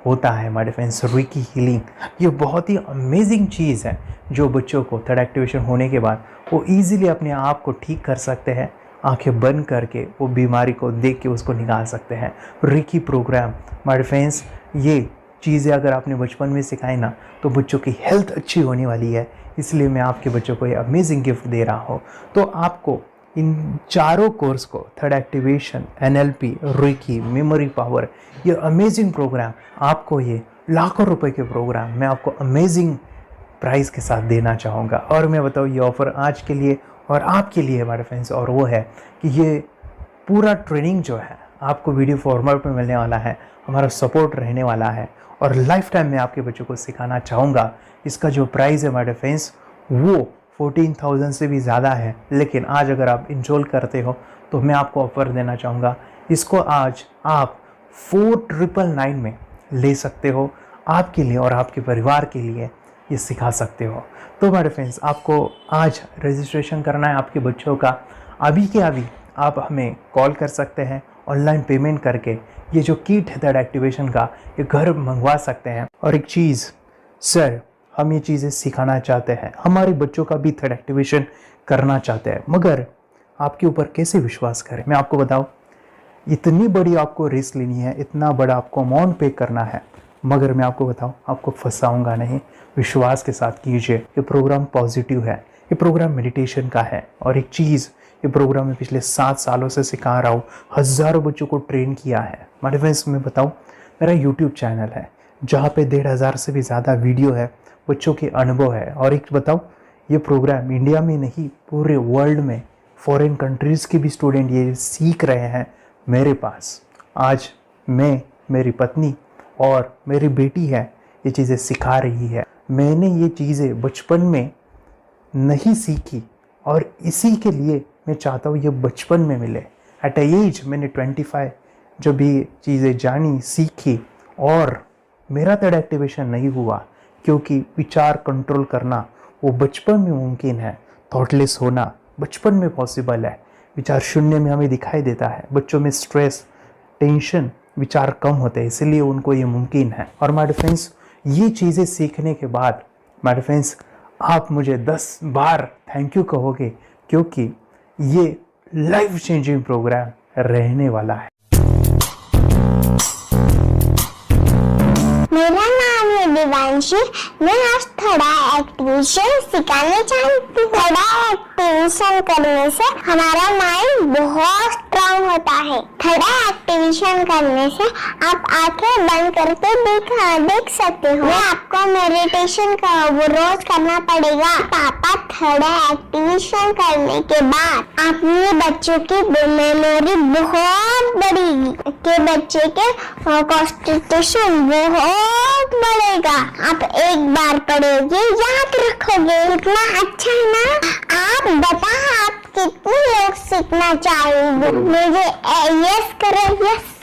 होता है। माय डिफेंस रेकी हीलिंग ये बहुत ही अमेजिंग चीज़ है जो बच्चों को थर्ड एक्टिवेशन होने के बाद वो ईजिली अपने आप को ठीक कर सकते हैं। आंखें बंद करके वो बीमारी को देख के उसको निकाल सकते हैं। रेकी प्रोग्राम माय डिफेंस, ये चीज़ें अगर आपने बचपन में सिखाई ना तो बच्चों की हेल्थ अच्छी होने वाली है। इसलिए मैं आपके बच्चों को ये अमेजिंग गिफ्ट दे रहा हूँ। तो आपको इन चारों कोर्स को, third activation, NLP, reiki, memory power, ये अमेजिंग प्रोग्राम, आपको ये लाखों रुपए के प्रोग्राम मैं आपको अमेजिंग प्राइस के साथ देना चाहूँगा। और मैं बताऊँ, ये ऑफ़र आज के लिए और आपके लिए हमारे फ्रेंड्स, और वो है कि ये पूरा ट्रेनिंग जो है आपको वीडियो फॉर्मेट में मिलने वाला है, हमारा सपोर्ट रहने वाला है, और लाइफ टाइम में आपके बच्चों को सिखाना चाहूँगा। इसका जो प्राइस है हमारे फ्रेंड्स वो 14,000 से भी ज़्यादा है, लेकिन आज अगर आप इनरोल करते हो तो मैं आपको ऑफ़र देना चाहूँगा। इसको आज आप 4,999 में ले सकते हो। आपके लिए और आपके परिवार के लिए ये सिखा सकते हो। तो हमारे फ्रेंड्स, आपको आज रजिस्ट्रेशन करना है आपके बच्चों का। अभी के अभी आप हमें कॉल कर सकते हैं, ऑनलाइन पेमेंट करके ये जो किट है थर्ड एक्टिवेशन का, ये घर मंगवा सकते हैं। और एक चीज़ सर, हम ये चीज़ें सिखाना चाहते हैं, हमारे बच्चों का भी थर्ड एक्टिवेशन करना चाहते हैं, मगर आपके ऊपर कैसे विश्वास करें? मैं आपको बताऊं, इतनी बड़ी आपको रिस्क लेनी है, इतना बड़ा आपको अमाउंट पे करना है, मगर मैं आपको बताऊं, आपको फंसाऊंगा नहीं। विश्वास के साथ कीजिए। ये प्रोग्राम पॉजिटिव है, ये प्रोग्राम मेडिटेशन का है। और एक चीज़, ये प्रोग्राम मैं पिछले 7 सालों से सिखा रहा हूँ, हज़ारों बच्चों को ट्रेन किया है। हमारे फ्रेंड्स, मैं बताऊँ, मेरा यूट्यूब चैनल है जहाँ पे 1,500 से भी ज़्यादा वीडियो है, बच्चों के अनुभव है। और एक बताऊँ, ये प्रोग्राम इंडिया में नहीं, पूरे वर्ल्ड में फॉरेन कंट्रीज़ के भी स्टूडेंट ये सीख रहे हैं मेरे पास। आज मैं, मेरी पत्नी और मेरी बेटी है ये चीज़ें सिखा रही है। मैंने ये चीज़ें बचपन में नहीं सीखी और इसी के लिए मैं चाहता हूँ ये बचपन में मिले। एट एज मैंने 25 जब ये चीज़ें जानी, सीखी, और मेरा थर्ड एक्टिवेशन नहीं हुआ क्योंकि विचार कंट्रोल करना वो बचपन में मुमकिन है। थॉटलेस होना बचपन में पॉसिबल है। विचार शून्य में हमें दिखाई देता है। बच्चों में स्ट्रेस, टेंशन, विचार कम होते हैं, इसलिए उनको ये मुमकिन है। और माय फ्रेंड्स, ये चीज़ें सीखने के बाद माय फ्रेंड्स, आप मुझे 10 बार थैंक यू कहोगे, क्योंकि ये लाइफ चेंजिंग प्रोग्राम रहने वाला है। मेरा नाम है दिवांशी। मैं आज थोड़ा एक्टिवेशन सिखाने चाहती हूँ। थोड़ा एक्टिवेशन करने से हमारा माइंड बहुत स्ट्रांग होता है। थोड़ा एक्टिवेशन करने से आप आंखें बंद करके देख सकते हो। मैं आपको मेडिटेशन का वो रोज करना पड़ेगा। पापा, थोड़ा एक्टिवेशन करने के बाद अपने बच्चों की मेमोरी बहुत बढ़ेगी, के बच्चे के कॉन्सेंट्रेशन बहुत बढ़ेगा। आप एक बार पढ़ोगे, याद रखोगे, इतना अच्छा है ना। आप बता, आप कितने लोग सीखना चाहेंगे? मुझे यस करो, यस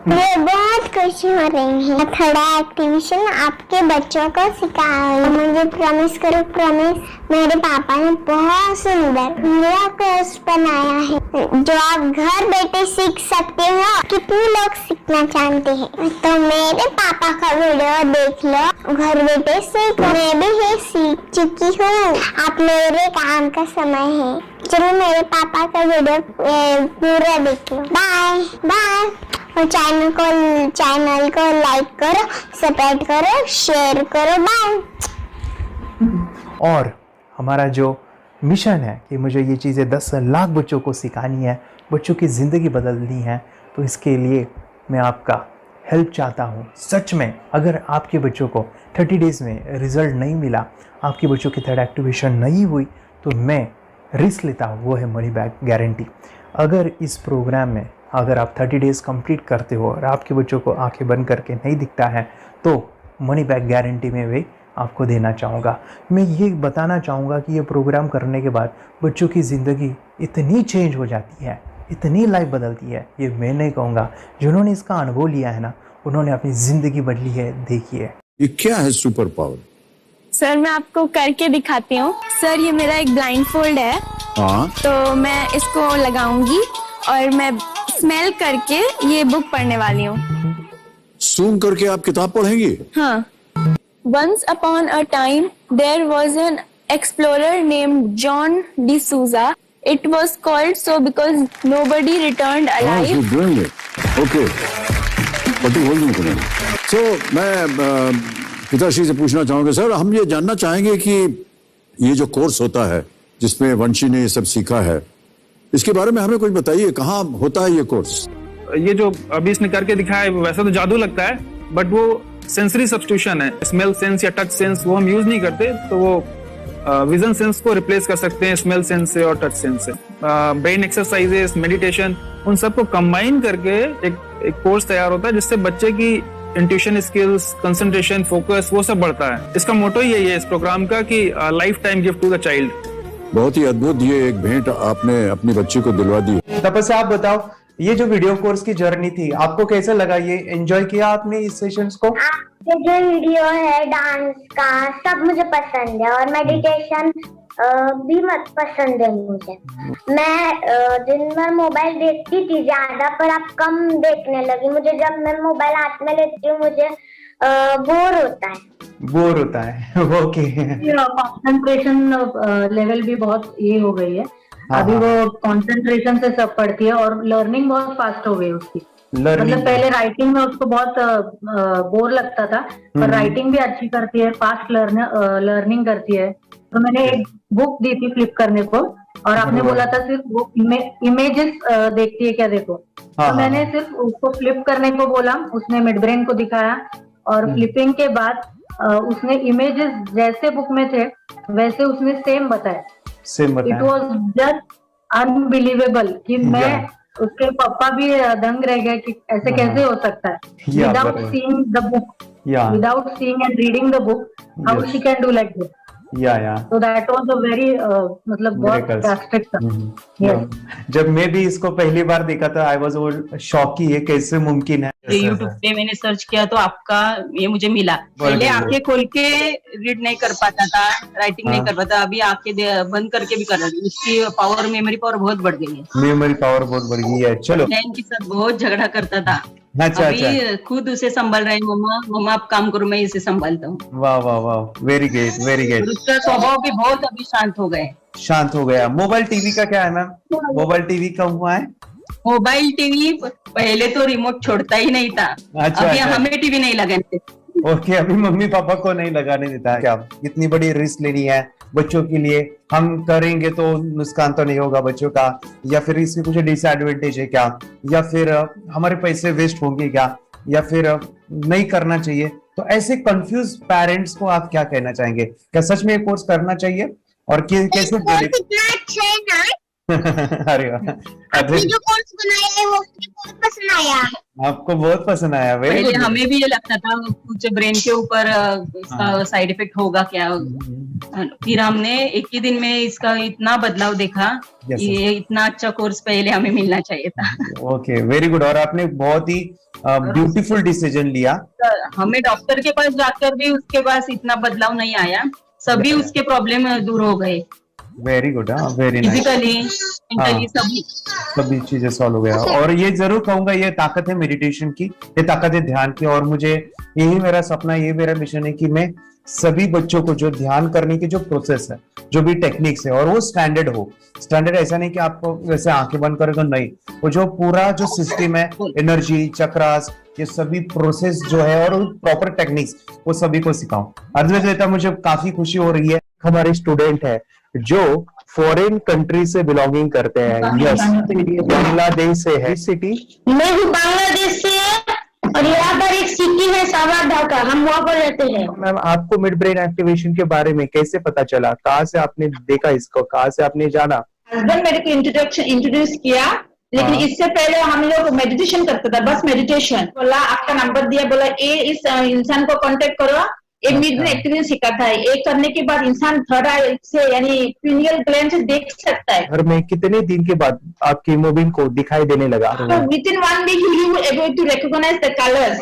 मैं बहुत खुश हो रही हूँ। थोड़ा एक्टिविशन आपके बच्चों को सिखाऊंगी। मुझे प्रॉमिस करो, प्रॉमिस। मेरे पापा ने बहुत सुंदर मेरा कोर्स बनाया है जो आप घर बैठे सीख सकते हो। कितने लोग सीखना चाहते हैं तो मेरे पापा का वीडियो देख लो, घर बैठे सीखो। मैं भी ये सीख चुकी हूँ। आप मेरे काम का समय है। चलो मेरे पापा का वीडियो पूरा देख लो। Bye bye. और चैनल को लाइक करो, सपोर्ट करो, शेयर करो। बाय। और हमारा जो मिशन है कि मुझे ये चीज़ें 10 लाख बच्चों को सिखानी है, बच्चों की ज़िंदगी बदलनी है, तो इसके लिए मैं आपका हेल्प चाहता हूँ। सच में अगर आपके बच्चों को 30 डेज़ में रिज़ल्ट नहीं मिला, आपके बच्चों की थर्ड एक्टिवेशन नहीं हुई, तो मैं रिस्क लेता हूँ, वो है मनी बैक गारंटी। अगर इस प्रोग्राम में अगर आप 30 डेज़ कंप्लीट करते हो और आपके बच्चों को आंखें बंद करके नहीं दिखता है, तो मनी बैक गारंटी में भी आपको देना चाहूँगा। मैं ये बताना चाहूँगा कि ये प्रोग्राम करने के बाद बच्चों की ज़िंदगी इतनी चेंज हो जाती है, इतनी लाइफ बदलती है, ये मैं नहीं कहूँगा। जिन्होंने इसका अनुभव लिया है ना, उन्होंने अपनी ज़िंदगी बदली है। देखिए ये क्या है सुपर पावर? सर मैं आपको करके दिखाती हूँ। सर ये मेरा एक ब्लाइंड फोल्ड है। हाँ, तो मैं इसको लगाऊंगी और मैं स्मेल करके ये बुक पढ़ने वाली हूँ। सूंघ करके आप किताब पढ़ेंगी? हाँ। Once upon a time, there was an explorer named John D'Souza. It was called so because nobody returned alive. you're doing it. Okay. What do you want to know? So, मैं पिताश्री से पूछना चाहूँगा, सर हम ये जानना चाहेंगे कि ये जो कोर्स होता है जिसमें वंशी ने ये सब सीखा है, इसके बारे में हमें कुछ बताइए। कहाँ होता है ये कोर्स? ये जो अभी इसने करके दिखाया है वैसा तो जादू लगता है, बट वो सेंसरी सब्स्टिट्यूशन है। स्मेल सेंस या टच सेंस वो हम यूज नहीं करते, तो वो विजन सेंस को रिप्लेस कर सकते हैं स्मेल सेंस से और टच सेंस से। ब्रेन एक्सरसाइजेस, मेडिटेशन, उन सबको कंबाइन करके एक कोर्स तैयार होता है जिससे बच्चे की इंट्यूशन स्किल्स, कंसंट्रेशन, फोकस वो सब बढ़ता है। इसका मोटो ही यही है इस प्रोग्राम का कि lifetime gift to the child. बहुत ही अद्भुत ये एक भेंट आपने अपनी बच्ची को दिलवा दी। तपस्या आप बताओ, ये जो वीडियो कोर्स की जर्नी थी आपको कैसा लगा? ये एंजॉय किया आपने इस सेशंस को? आपके जो वीडियो है डांस का सब मुझे पसंद है और मेडिटेशन भी मत पसंद है मुझे। मैं दिन भर मोबाइल देखती थी ज्यादा, पर अब कम देखने लगी। मुझे जब मैं मोबाइल हाथ में लेती हूँ मुझे बोर होता है। ओके। कंसंट्रेशन लेवल भी बहुत ये हो गई है। अभी वो कंसंट्रेशन से सब पढ़ती है और लर्निंग बहुत फास्ट हो गई उसकी। मतलब पहले राइटिंग में उसको बहुत बोर लगता था, पर राइटिंग भी अच्छी करती है, फास्ट लर्निंग करती है। तो मैंने एक बुक दी थी फ्लिप करने को और आपने बोला था सिर्फ वो इमेजेस देखती है क्या, देखो। तो मैंने सिर्फ उसको फ्लिप करने को बोला, उसने मिड ब्रेन को दिखाया और फ्लिपिंग के बाद उसने इमेजेस जैसे बुक में थे वैसे उसने सेम बताया। इट वॉज जस्ट अनबिलीवेबल कि मैं उसके पापा भी दंग रह गए कि ऐसे कैसे हो सकता है। Without seeing the book, without seeing and reading the book, how she can do like this. So that was a very मतलब बहुत drastic था। जब मैं भी इसको पहली बार देखा था आई वाज शॉक कि ये कैसे मुमकिन है। यूट्यूब पे मैंने सर्च किया तो आपका ये मुझे मिला। पहले आंखें खोल के रीड नहीं कर पाता था, राइटिंग नहीं कर पाता, अभी आंखें बंद करके भी कर रही हूँ। उसकी पावर, मेमोरी पावर बहुत बढ़ गई है। मेमोरी पावर बहुत बढ़ गई है। चलो, बहन के साथ बहुत झगड़ा करता था। अच्छा, अभी खुद उसे संभाल रहे हैं। मम्मा आप काम करो, मैं इसे संभालता हूँ। वाह वाह वाह, वेरी ग्रेट वेरी ग्रेट। उसका स्वभाव भी बहुत अभी शांत हो गया। मोबाइल टीवी का क्या है मैम? मोबाइल टीवी का हुआ है? मोबाइल टीवी पहले तो रिमोट छोड़ता ही नहीं था। अभी हमें टीवी नहीं लगाने। ओके, अभी मम्मी पापा को नहीं लगाने देता है। क्या इतनी बड़ी रिस्क लेनी है बच्चों के लिए? हम करेंगे तो नुकसान तो नहीं होगा बच्चों का, या फिर इसकी कुछ डिसएडवांटेज है क्या, या फिर हमारे पैसे वेस्ट होंगे क्या, या फिर नहीं करना चाहिए? तो ऐसे कंफ्यूज पेरेंट्स को आप क्या कहना चाहेंगे? क्या सच में ये कोर्स करना चाहिए और कैसे? अच्छा है ना, अरे वाह, आपने जो कोर्स बनाया है वो मुझे बहुत पसंद आया। आपको बहुत पसंद आया। वेरी पहले गुड। हमें भी ये लगता था कुछ ब्रेन के ऊपर इसका साइड इफेक्ट होगा क्या, फिर हमने एक ही दिन में इसका इतना बदलाव देखा कि ये इतना अच्छा कोर्स पहले हमें मिलना चाहिए था। Okay, very good. और आपने बहुत ही ब्यूटीफुल डिसीजन लिया। हमें डॉक्टर के पास जाकर भी उसके पास इतना बदलाव नहीं आया, सभी उसके प्रॉब्लम दूर हो गए, very good. Very nice. Physically mentally सभी चीजें सॉल्व हो गया। और ये जरूर कहूंगा, ये ताकत है मेडिटेशन की, ये ताकत है ध्यान की। और मुझे यही मेरा सपना, ये मेरा मिशन है कि मैं सभी बच्चों को जो ध्यान करने की जो प्रोसेस है, जो भी टेक्निक्स है, और वो स्टैंडर्ड हो। स्टैंडर्ड ऐसा नहीं कि आपको वैसे आंखें बंद करें तो नहीं, वो जो पूरा जो सिस्टम है, एनर्जी चक्रास, ये सभी प्रोसेस जो है और प्रॉपर टेक्निक्स, वो सभी को सिखाऊं। अद्वैत, मुझे काफी खुशी हो रही है। हमारे स्टूडेंट है जो फॉरेन कंट्री से बिलोंगिंग करते हैं। यस, बांग्लादेश से है। सिटी मैं भी बांग्लादेश से और यहाँ पर एक सिटी है सावारढाका, हम वहाँ पर रहते हैं। मैम, आपको मिड ब्रेन एक्टिवेशन के बारे में कैसे पता चला? कहाँ से आपने देखा इसको, कहाँ से आपने जाना? हस्बैंड मेरे को इंट्रोड्यूस किया, लेकिन इससे पहले हम लोग मेडिटेशन करते थे, बस मेडिटेशन। बोला आपका नंबर दिया, बोला ये इस इंसान को कांटेक्ट करो, ये मिड ब्रेन एक्टिवेशन सिखाता है। ये करने के बाद इंसान थर्ड आई से यानी पिनियल ग्लैंड से देख सकता है। घर में कितने दिन के बाद आपकी हीमोग्लोबिन को दिखाई देने लगा? So within 1 week you will able to recognize the colors,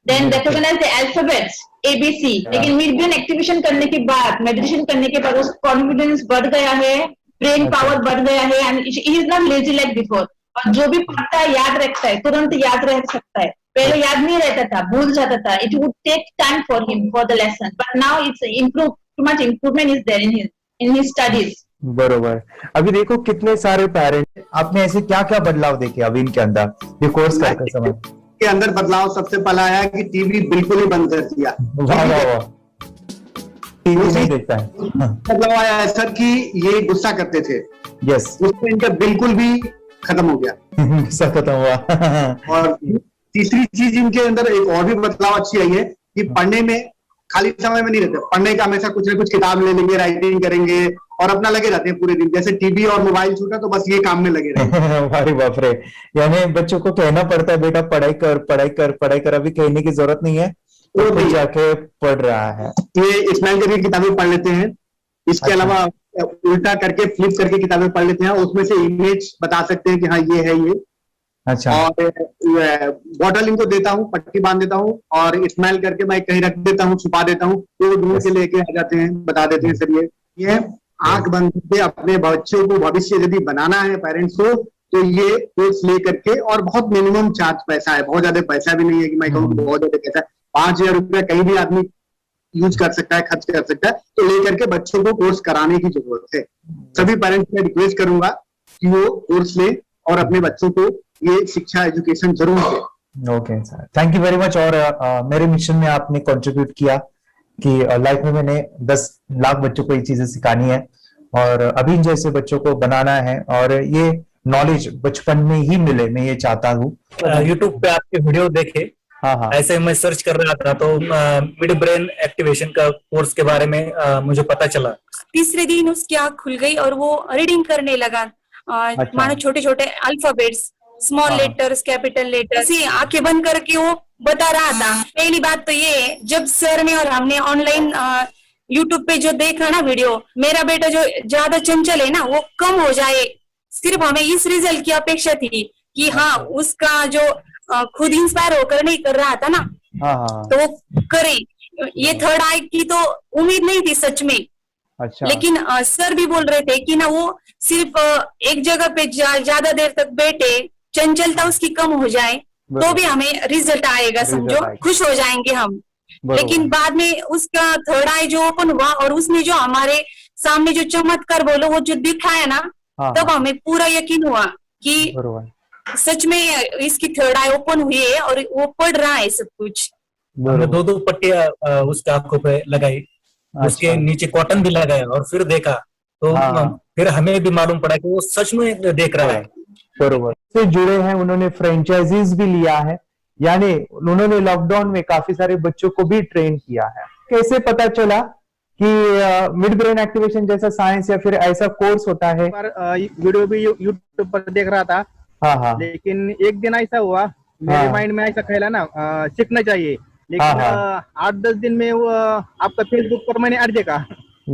then recognize the alphabets ABC। लेकिन मिड ब्रेन एक्टिवेशन करने के बाद, मेडिटेशन करने के बाद उसका कॉन्फिडेंस बढ़ गया है, ब्रेन पावर बढ़ गया है, and he is not lazy like before. और जो भी पढ़ता है याद रखता है, तुरंत याद रख सकता है। पहले याद नहीं रहता था, भूल जाता था। It would take time for him for the lesson, but now it's improve, too much improvement is there in his studies. बरोबर। अभी देखो कितने सारे पेरेंट्स, आपने ऐसे क्या क्या बदलाव देखे अभी इनके अंदर ये कोर्स करते समय? के अंदर बदलाव सबसे पहला आया कि टीवी बिल्कुल ही बंद कर दिया। वाह वाह वाह, टीवी नहीं देखता है। बदलाव आया है सर कि ये गुस्सा करते थे, यस, उसमें इनका बिल्कुल भी खत्म हो गया। गुस्सा खत्म हुआ। और तीसरी चीज इनके अंदर एक और भी बदलाव अच्छी आई है कि पढ़ने में खाली समय में नहीं रहते, पढ़ने का हमेशा कुछ ना कुछ किताब ले लेंगे, राइटिंग करेंगे और अपना लगे रहते हैं पूरे दिन। जैसे टीवी और मोबाइल छूटा तो बस ये काम में लगे रहते। अरे बाप रे, यानी बच्चों को कहना पड़ता है बेटा पढ़ाई कर, पढ़ाई कर, पढ़ाई कर। अभी कहने की जरूरत नहीं है, वो भी जाके पढ़ रहा है। ये स्माइल करके किताबें पढ़ लेते हैं, इसके अलावा उल्टा करके फ्लिप करके किताबें पढ़ लेते हैं, उसमें से इमेज बता सकते हैं कि हाँ ये है ये। अच्छा। और बॉटल इनको देता हूँ, पट्टी बांध देता हूँ और स्माइल करके मैं कहीं रख देता हूँ, छुपा देता हूँ, तो ढूंढ के लेके आ जाते हैं, बता देते हैं सर ये आंख बंद करके अपने बच्चों को भविष्य यदि बनाना है पेरेंट्स को, तो ये कोर्स ले करके। और बहुत मिनिमम चार्ज पैसा है, बहुत ज्यादा पैसा भी नहीं है कि मैं कहूँ बहुत ज्यादा पैसा है। 5,000 रुपया कहीं भी आदमी यूज कर सकता है, खर्च कर सकता है, तो लेकर के बच्चों को कोर्स कराने की जरूरत है। सभी पेरेंट्स में रिक्वेस्ट करूंगा कि वो कोर्स लें और अपने बच्चों को ये शिक्षा एजुकेशन जरूर दें। Okay sir, thank you very much. और मेरे मिशन में आपने कंट्रीब्यूट किया कि लाइफ में मैंने 10 लाख बच्चों को ये चीजें सिखानी है और अभी जैसे बच्चों को बनाना है, और ये नॉलेज बचपन में ही मिले, मैं ये चाहता हूँ। यूट्यूब पे आपके वीडियो देखे, हाँ, ऐसे मैं सर्च कर रहा था तो मिड ब्रेन एक्टिवेशन का कोर्स के बारे में मुझे पता चला। तीसरे दिन उसकी आँख खुल गई और वो रीडिंग करने लगा। मानो छोटे छोटे alphabets, small letters, capital letters, आंखें बंद करके वो बता रहा था। पहली बात तो ये, जब सर ने और हमने ऑनलाइन यूट्यूब पे जो देखा ना वीडियो, मेरा बेटा जो ज्यादा चंचल है ना वो कम हो जाए, सिर्फ हमें इस रिजल्ट की अपेक्षा थी कि हाँ उसका जो खुद इंस्पायर होकर नहीं कर रहा था ना, तो वो करे। ये थर्ड आई की तो उम्मीद नहीं थी सच में। अच्छा। लेकिन सर भी बोल रहे थे कि ना वो सिर्फ एक जगह पे ज्यादा देर तक बैठे, चंचलता उसकी कम हो जाए तो भी हमें रिजल्ट आएगा, समझो खुश हो जाएंगे हम। लेकिन बाद में उसका थर्ड आई जो ओपन हुआ और उसने जो हमारे सामने जो चमत्कार बोलो वो जो दिखाया ना, तब हमें पूरा यकीन हुआ कि सच में इसकी थर्ड आई ओपन हुई है और वो पढ़ रहा है सब कुछ। हमने 2 पट्टियां उसके आंखों पे लगाई, उसके नीचे कॉटन भी लगाया और फिर देखा तो फिर हमें भी मालूम पड़ा कि वो सच में देख रहा है। बरोबर से जुड़े हैं, उन्होंने फ्रेंचाइजीज भी लिया है, यानी उन्होंने लॉकडाउन में काफी सारे बच्चों को भी ट्रेन किया है। कैसे पता चला कि मिड ब्रेन एक्टिवेशन जैसा साइंस या फिर ऐसा कोर्स होता है? वीडियो भी यूट्यूब पर देख रहा था। हाँ। लेकिन एक दिन ऐसा हुआ, मेरे माइंड में ऐसा ख्याल ना सीखना चाहिए, लेकिन 8-10 दिन में वो आपका फेसबुक पर मैंने ऐड देखा।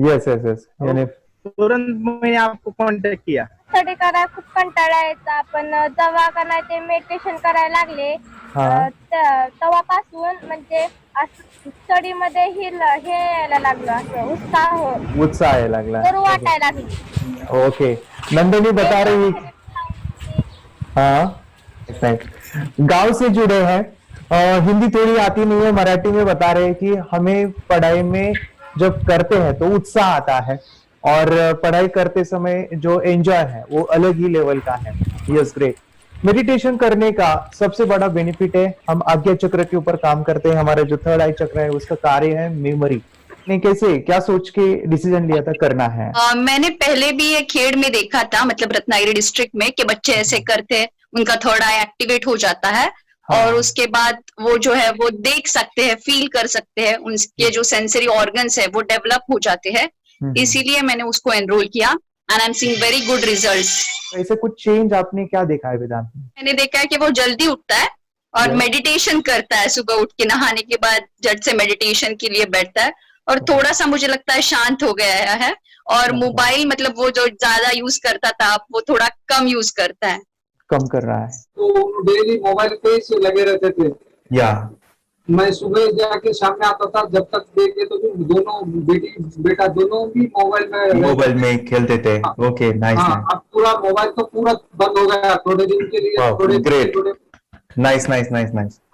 यस यानी तुरंत मैंने आपको कॉन्टॅक्ट किया। स्टडी करायला खूप कंटाळा यायचा, पण जेव्हा का नाही ते मेडिटेशन करायला लागले तेव्हापासून म्हणजे स्टडी मध्ये हे यायला लागलं, असं उत्साह यायला लागला, करू वाटायला लागली। ओके, नंदिनी बता रही, हाँ गांव से जुड़े हैं, हिंदी थोड़ी आती नहीं है, मराठी में बता रहे हैं कि हमें पढ़ाई में जब करते हैं तो उत्साह आता है और पढ़ाई करते समय जो एंजॉय है वो अलग ही लेवल का है। Yes great. मेडिटेशन करने का सबसे बड़ा बेनिफिट है, हम आज्ञा चक्र के ऊपर काम करते हैं, हमारा जो थर्ड आई चक्र है उसका कार्य है मेमोरी। ने कैसे क्या सोच के डिसीजन लिया था करना है? मैंने पहले भी ये खेड़ में देखा था, मतलब रत्नागिरी डिस्ट्रिक्ट में, कि बच्चे ऐसे करते हैं, उनका थर्ड आई एक्टिवेट हो जाता है। और उसके बाद वो जो है वो देख सकते हैं, फील कर सकते हैं, उनके जो सेंसरी ऑर्गन्स है वो डेवलप हो जाते हैं। इसीलिए मैंने उसको एनरोल किया and I am seeing very good results. ऐसे कुछ चेंज आपने क्या देखा है वेदांत में? मैंने देखा है कि वो जल्दी उठता है और मेडिटेशन करता है, सुबह उठ के नहाने के बाद झट से मेडिटेशन के लिए बैठता है और थोड़ा सा मुझे लगता है शांत हो गया है। और मोबाइल मतलब वो जो ज्यादा यूज करता था वो थोड़ा कम यूज करता है, कम कर रहा है। तो डेली मोबाइल पे ही लगे रहते थे। या मैं सुबह जाके शाम में आता था, जब तक देखे तो दोनों बेटा दोनों भी मोबाइल में खेलते थे। Okay nice. अब पूरा मोबाइल तो पूरा बंद हो गया थोड़े दिन के लिए। Great, nice.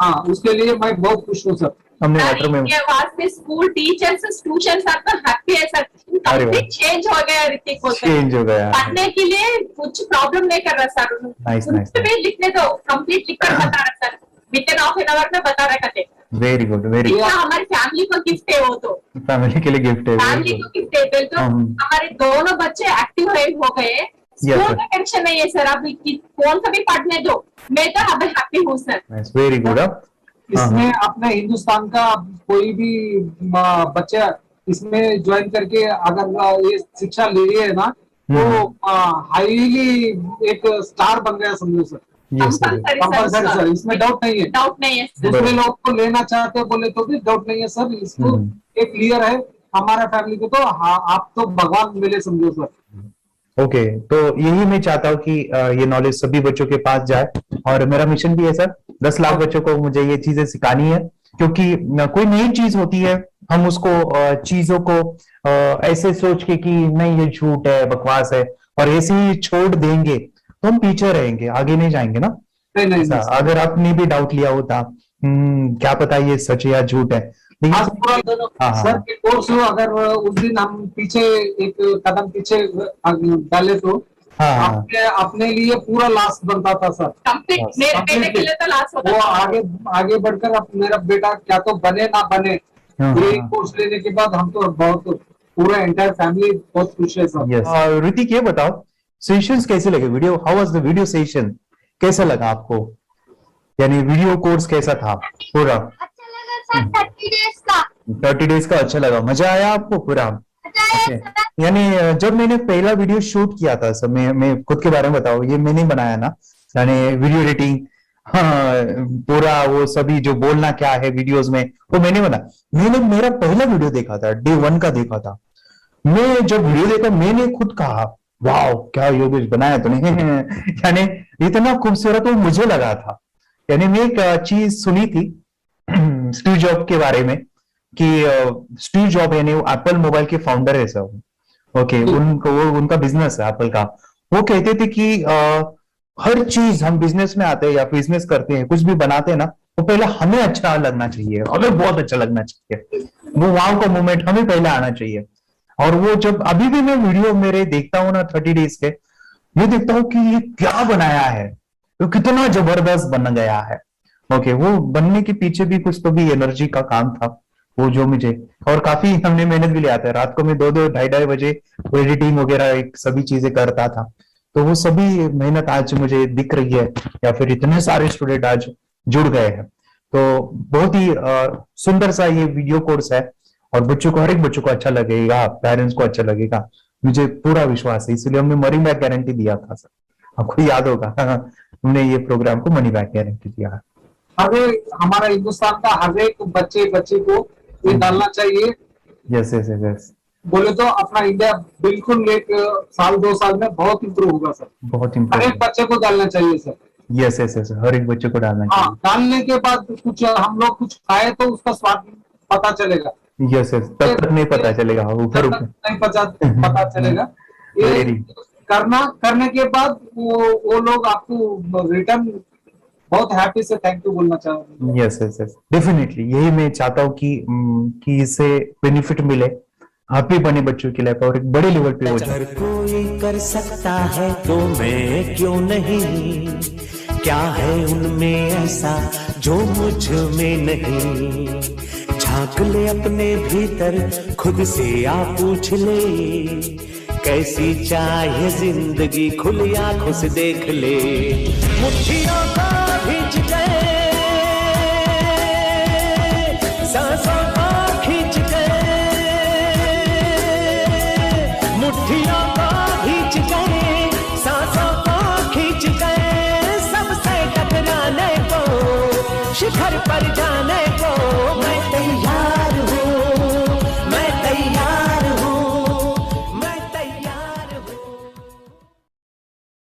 हाँ, उसके लिए मैं बहुत खुश हूँ सर। हमने लेटर में स्कूल टीचर्स स्टूडेंट्स आप तो हैप्पी है सर, कंप्लीट चेंज हो गया ऋतिक को, चेंज हो गया, पढ़ने के लिए कुछ प्रॉब्लम नहीं कर रहा सर। नाइस लिखने दो, कंप्लीट लिखकर बता रहा sir, with in half an hour में बता रहा थे। Very good, very good. हमारी फैमिली को गिफ्ट है, वो तो फैमिली के लिए गिफ्ट है, फैमिली को गिफ्ट है। तो हमारे दोनों बच्चे एक्टिव हो गए, स्कूल का टेंशन नहीं है सर, अभी कौन सा भी पढ़ने दो, मैं तो अब हैप्पी हूँ सर। Very good. इसमें अपने हिंदुस्तान का कोई भी बच्चा इसमें ज्वाइन करके अगर ये शिक्षा ले है ना, तो हाईली एक स्टार बन गया समझो सर। कंपल्सरी सर, इसमें डाउट नहीं है। दूसरे लोग को लेना चाहते हैं बोले तो भी डाउट नहीं है सर, इसको एक क्लियर है हमारा फैमिली को, तो आप तो भगवान मिले समझो सर। ओके, तो यही मैं चाहता हूँ कि ये नॉलेज सभी बच्चों के पास जाए और मेरा मिशन भी है सर, 10 लाख बच्चों को मुझे ये चीजें सिखानी है, क्योंकि कोई नई चीज होती है हम उसको चीजों को ऐसे सोच के कि नहीं ये झूठ है, बकवास है, और ऐसे ही छोड़ देंगे तो हम पीछे रहेंगे, आगे नहीं जाएंगे ना। नहीं, अगर आपने भी डाउट लिया होता क्या पता ये सच है या झूठ है, सर के कोर्स अगर उस दिन हम पीछे एक कदम पीछे डाले तो अपने लिए पूरा लास्ट बनता था सर, मेरे के लिए तो लास्ट होता वो आगे बढ़कर अब मेरा बेटा क्या तो बने ना बने, ये कोर्स लेने के बाद हम तो बहुत पूरा एंटायर फैमिली बहुत खुश है सर। ऋतिक ये बताओ सेशंस कैसे लगे, video how was the video session, कैसा लगा आपको, यानी वीडियो कोर्स कैसा था पूरा? 30 डेज का अच्छा लगा, मजा आया आपको पूरा? यानी जब मैंने पहला वीडियो शूट किया था सर, मैं खुद के बारे में बताऊं, ये मैंने बनाया ना, यानी वीडियो एडिटिंग, पूरा वो सभी जो बोलना क्या है वीडियोस में वो मैंने बना। मैंने मेरा पहला वीडियो देखा था, डे 1 का देखा था, मैं जब वीडियो देखा मैंने खुद कहा वाह क्या योगेश बनाया तूने यानी इतना खूबसूरत वो मुझे लगा था। यानी मैं एक चीज सुनी थी स्टीव जॉब के बारे में कि स्टीव जॉब यानी एप्पल मोबाइल के फाउंडर है सब, ओके, उनको वो उनका बिजनेस है एप्पल का, वो कहते थे कि हर चीज हम बिजनेस में आते हैं या बिजनेस करते हैं, कुछ भी बनाते हैं ना, वो पहले हमें अच्छा लगना चाहिए, हमें बहुत अच्छा लगना चाहिए, वो वाव का मोमेंट हमें पहले आना चाहिए। और वो जब अभी भी मैं वीडियो मेरे देखता हूँ ना 30 डेज के, मैं देखता हूँ कि ये क्या बनाया है, तो कितना जबरदस्त बन गया है। ओके, वो बनने के पीछे भी कुछ तो भी एनर्जी का काम था वो जो मुझे, और काफी हमने मेहनत भी लिया था, रात को मैं 2-2 ढाई बजे वो एडिटिंग वगैरह सभी चीजें करता था, तो वो सभी मेहनत आज मुझे दिख रही है, या फिर इतने सारे स्टूडेंट आज जुड़ गए हैं। तो बहुत ही सुंदर सा ये वीडियो कोर्स है और बच्चों को, हर एक बच्चों को अच्छा लगेगा, पेरेंट्स को अच्छा लगेगा, मुझे पूरा विश्वास है। इसलिए हमने मनी बैक गारंटी दिया था सर, आपको याद होगा हमने ये प्रोग्राम को मनी बैक गारंटी दिया। हमारा हिंदुस्तान का हर एक बच्चे को ये डालना चाहिए। यस यस यस, बोले तो अपना इंडिया बिल्कुल एक साल 2 साल में बहुत इम्प्रूव होगा सर, बहुत हर इम्पोर्टेंट। एक बच्चे को डालना चाहिए सर। यस यस यस, हर एक बच्चे को डालना हाँ, चाहिए। डालने के बाद कुछ हम लोग कुछ खाए तो उसका स्वाद पता चलेगा। यस यस, तब तक नहीं पता चलेगा, ऊपर ऊपर नहीं पता चलेगा। ये करने के बाद वो लोग आपको रिटर्न बहुत हैप्पी से थैंक यू बोलना चाहूंगा। यस यस यस, डेफिनेटली यही मैं चाहता हूँ कि इससे बेनिफिट मिले, हैप्पी बने बच्चों की लाइफ और एक बड़े लेवल पे हो जाए। अगर कोई कर सकता है तो मैं क्यों नहीं, क्या है उनमें ऐसा जो मुझ में नहीं। झांक ले अपने भीतर, खुद से आ पूछ ले, कैसी चाहे जिंदगी, खुली आंखों से देख ले। मुट्ठियों को भींच